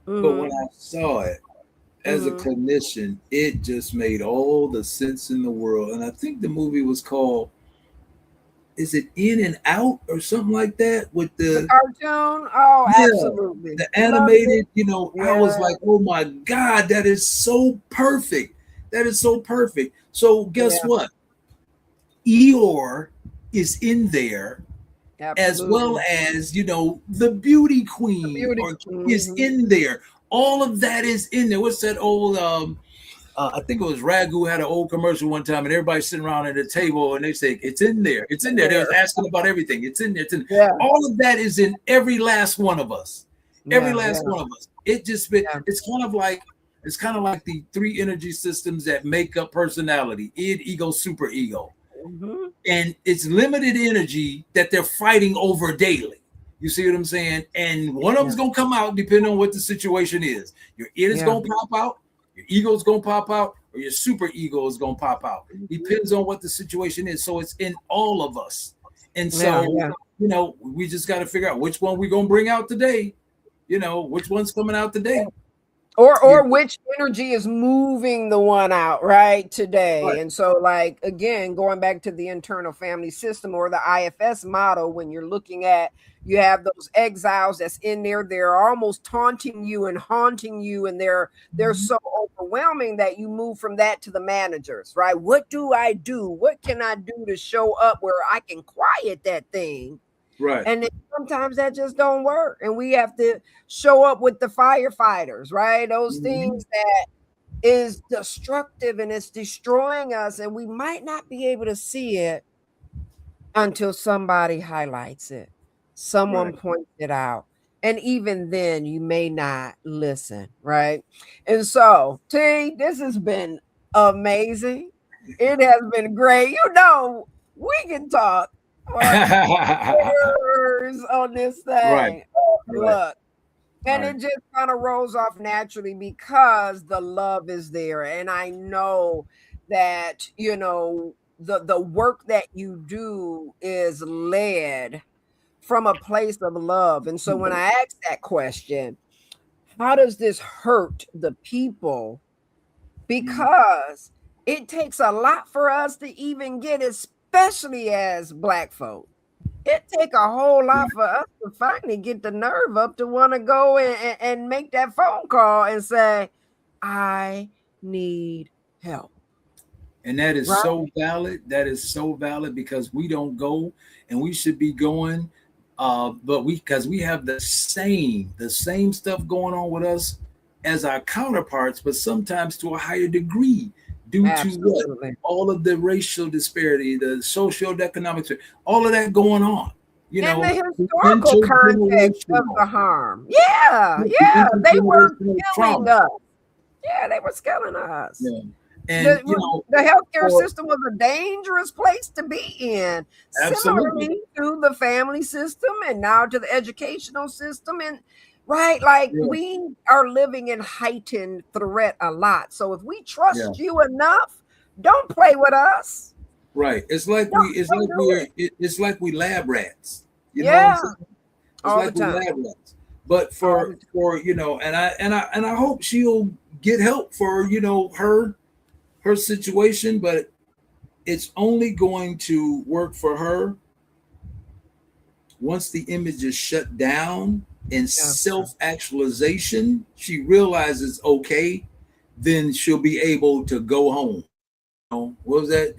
but when Mm-hmm. I saw it as a Mm-hmm. clinician, it just made all the sense in the world. And I think the movie was called, is it In and Out or something like that, with The the, cartoon, oh, yeah, absolutely. the Loved it. animated, I was Yeah, like, oh my God, that is so perfect. That is so perfect. So guess yeah, what? Eeyore is in there, as well absolutely. as the beauty The queen beauty. or is Mm-hmm. in there. All of that is in there. What's that old I think it was Ragu had an old commercial one time, and everybody sitting around at the table, and they say, "It's in there. It's in there." They was There. asking about everything. It's in there. It's in. Yeah, All of that is in every last one of us. Every yeah, last yeah, one of us. It just been. yeah. It's kind of like the three energy systems that make up personality: id, ego, super ego, Mm-hmm. and it's limited energy that they're fighting over daily. You see what I'm saying? And one of Yeah, them's gonna come out depending on what the situation is. Your id is yeah. gonna pop out, your ego is gonna pop out, or your super ego is gonna pop out. Mhm. Depends on what the situation is. So it's in all of us. And Yeah, so, yeah. we just got to figure out which one we're gonna bring out today. Which one's coming out today. You Or know? which energy is moving the one out right today. Right. And so, like, again, going back to the internal family system or the IFS model, when you're looking at, you have those exiles that's in there, they're almost taunting you and haunting you, and they're so overwhelming that you move from that to the managers, right? What do I do? What can I do to show up where I can quiet that thing? Right. And then sometimes that just don't work. And we have to show up with the firefighters, right? Those Mhm. things that is destructive and it's destroying us. And we might not be able to see it until somebody highlights it, Right. someone points it out. And even then, you may not listen, right? And so, T, this has been amazing. It has been great. We can talk for years on this Right. thing. Right. Look, and Right. it just kind of rolls off naturally because the love is there. And I know that, the work that you do is led from a place of love. And so when I ask that question, how does this hurt the people? Mhm. Because it takes a lot for us to even get, especially as Black folk. It take a whole lot for us to finally get the nerve up to want to go and make that phone call and say, I need help. And that is Right? so valid. That is so valid because we don't go, and we should be going. But because we have the same stuff going on with us as our counterparts, but sometimes to a higher degree, due to what? Absolutely. All of the racial disparity, the socio-economic, all of that going on. And the The historical context of intergenerational, the harm. Yeah, the yeah. They were intergenerational killing trauma. us. Yeah, they were killing us. Yeah. And The healthcare for system was a dangerous place to be in. absolutely. Similarly to the family system and now to the educational system. And right, like Yeah. we are living in heightened threat a lot. So if we Yeah. trust you enough, don't play with us. Right. It's like we Don't, it's don't like do we are it. it's like we lab rats. You know what I'm Yeah, saying? It's all the like we time. lab rats. But All the and I hope she'll get help for, her situation, but it's only going to work for her once the image is shut down and time. self-actualization, she realizes okay, then she'll be able to go home. What was that?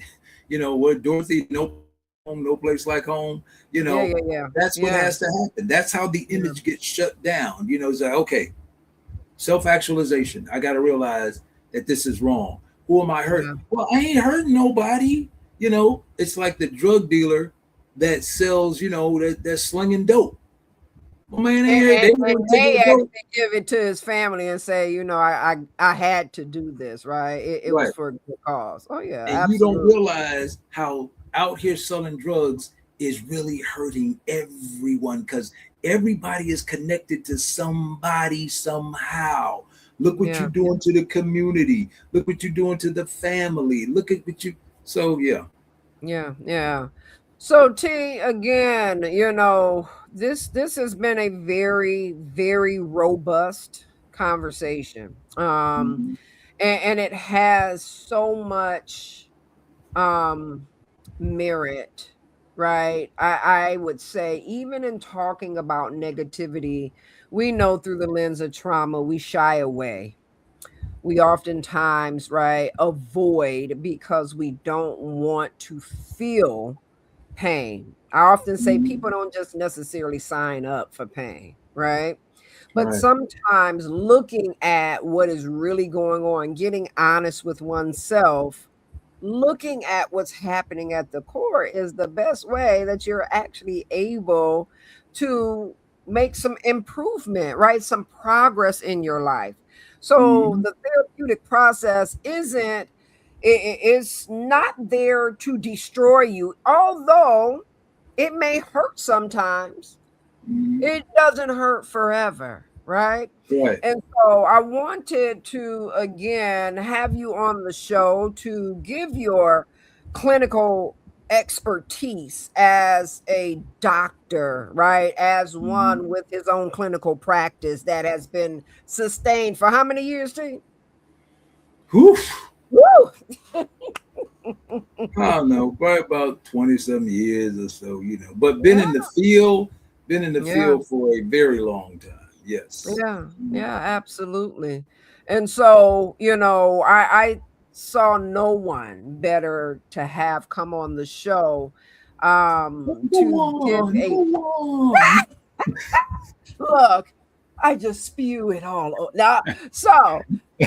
What Dorothy? Nobody home, no place like home. You Yeah, know, yeah, yeah. that's what Yeah. has to happen. That's how the Yeah. image gets shut down. You know, it's like, okay, self-actualization. I got to realize that this is wrong. Who am I hurt? Yeah. Well, I ain't hurting nobody. You know, it's like the drug dealer that sells, you know, that's slinging dope. Well, man, And, they and, want and to take may your dope. actually give it to his family and say, I had to do this, right? It was Right. for a good cause. Oh yeah, And you don't absolutely. realize how out here selling drugs is really hurting everyone because everybody is connected to somebody somehow. Look what you're Yeah. doing to the community. Look what you're doing to the family. Look at what you. So yeah. Yeah, yeah. So T, again, this has been a very, very robust conversation. Mhm. And it has so much um merit, right? I would say even in talking about negativity, we know through the lens of trauma, we shy away. We oftentimes, right, avoid because we don't want to feel pain. I often say Mhm. people don't just necessarily sign up for pain, right? But Right. sometimes looking at what is really going on, getting honest with oneself, looking at what's happening at the core is the best way that you're actually able to make some improvement, right? Some progress in your life. So Mhm. the therapeutic process is not there to destroy you, although it may hurt sometimes. Mhm. It doesn't hurt forever, right? Right. And so I wanted to again have you on the show to give your clinical expertise as a doctor, right? As Mhm. one with his own clinical practice that has been sustained for how many years, Steve? Whew. Woo! I don't know, probably about 20 some years or so, you know, but Yeah, been in the yeah. field for a very long time. Yes. Yeah, Mhm. yeah, absolutely. And so, I saw no one better to have come on the show Go to give on, a go on. look. I just spew it all now. So,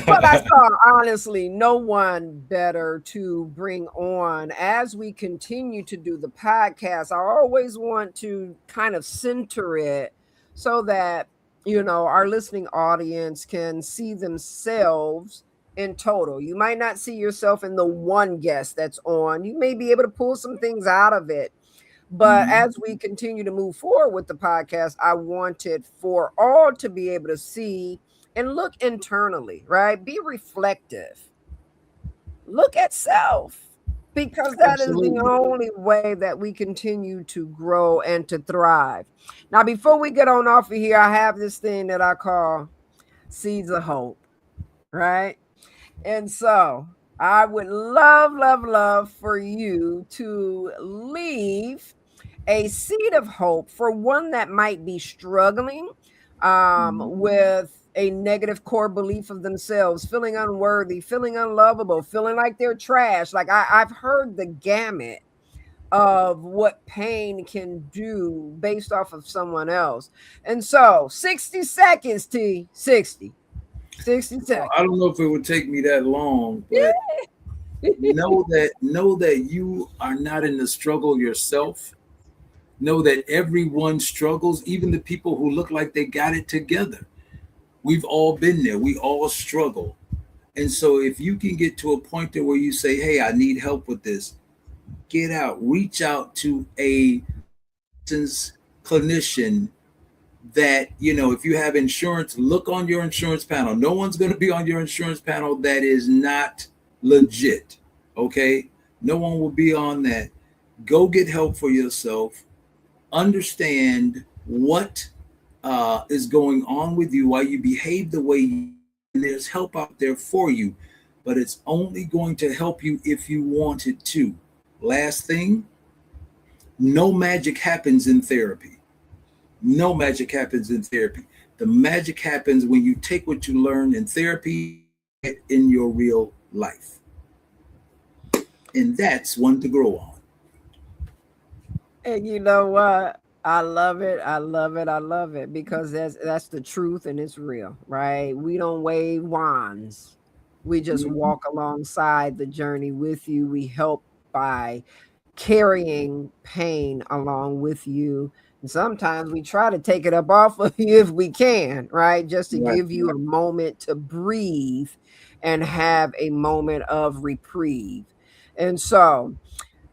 but I saw honestly no one better to bring on as we continue to do the podcast. I always want to kind of center it so that our listening audience can see themselves in total. You might not see yourself in the one guest that's on. You may be able to pull some things out of it, but Mhm. as we continue to move forward with the podcast, I wanted for all to be able to see and look internally, right? Be reflective, look at self, because that is the Absolutely. only way that we continue to grow and to thrive. Now, before we get on off of here, I have this thing that I call seeds of hope, right? And so I would love, love, love for you to leave a seed of hope for one that might be struggling Mhm. with a negative core belief of themselves, feeling unworthy, feeling unlovable, feeling like they're trash. Like I've heard the gamut of what pain can do based off of someone else. And so 60 seconds, T, 60 I seconds. don't know if it would take me that long, but know that you are not in the struggle yourself. Know that everyone struggles, even the people who look like they got it together. We've all been there. We all struggle. And so if you can get to a point there where you say, "Hey, I need help with this," get out, reach out to a licensed clinician that, if you have insurance, look on your insurance panel. No one's going to be on your insurance panel that is not legit. Okay? No one will be on that. Go get help for yourself. Understand what is going on with you, why you behave the way you, and there's help out there for you, but it's only going to help you if you want it to. Last thing, no magic happens in therapy. No magic happens in therapy. The magic happens when you take what you learn in therapy in your real life. And that's one to grow on. And you know what? I love it. I love it. I love it because that's the truth and it's real, right? We don't wave wands. We just Mhm. walk alongside the journey with you. We help by carrying pain along with you. And sometimes we try to take it up off of you if we can, right? Just to Right. give you a moment to breathe and have a moment of reprieve. And so,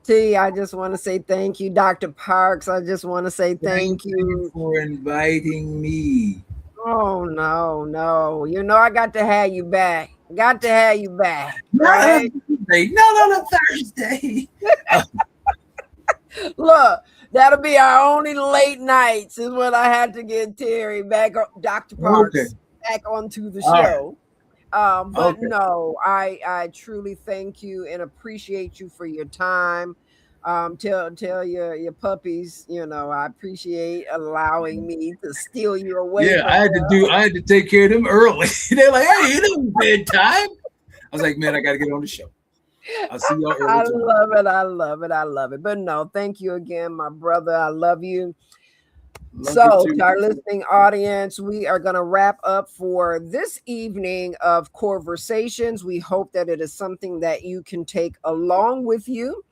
T, I just want to say thank you. Dr. Parks, I just want to say Thank thank you you. for inviting me. Oh, no, no. You know, I got to have you back. Got to have you back, Not on a right? Thursday. Not on a Thursday. Uh, Look, that'll be our only late nights, is when I had to get Terry back, Dr. okay. Parks, back onto the All right. show. But Okay. no, I truly thank you and appreciate you for your time. Tell your puppies, I appreciate allowing me to steal you away Yeah, from them. I had to take care of them early. They're like, hey, it ain't bedtime. I was like, man, I got to get on the show. I'll see y'all early I tomorrow. love it. I love it. I love it. But no, thank you again, my brother. I love you. Love you So, to too. our listening audience, we are going to wrap up for this evening of Conversations. We hope that it is something that you can take along with you,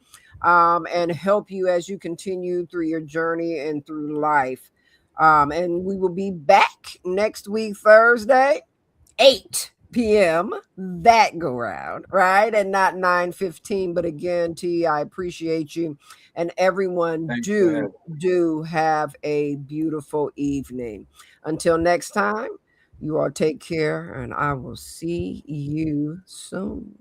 and help you as you continue through your journey and through life. And we will be back next week, Thursday. 8 p.m. that go round, right? And not 9:15. But again, T, I appreciate you. And everyone Thanks for having do me. do have a beautiful evening. Until next time, you all take care and I will see you soon.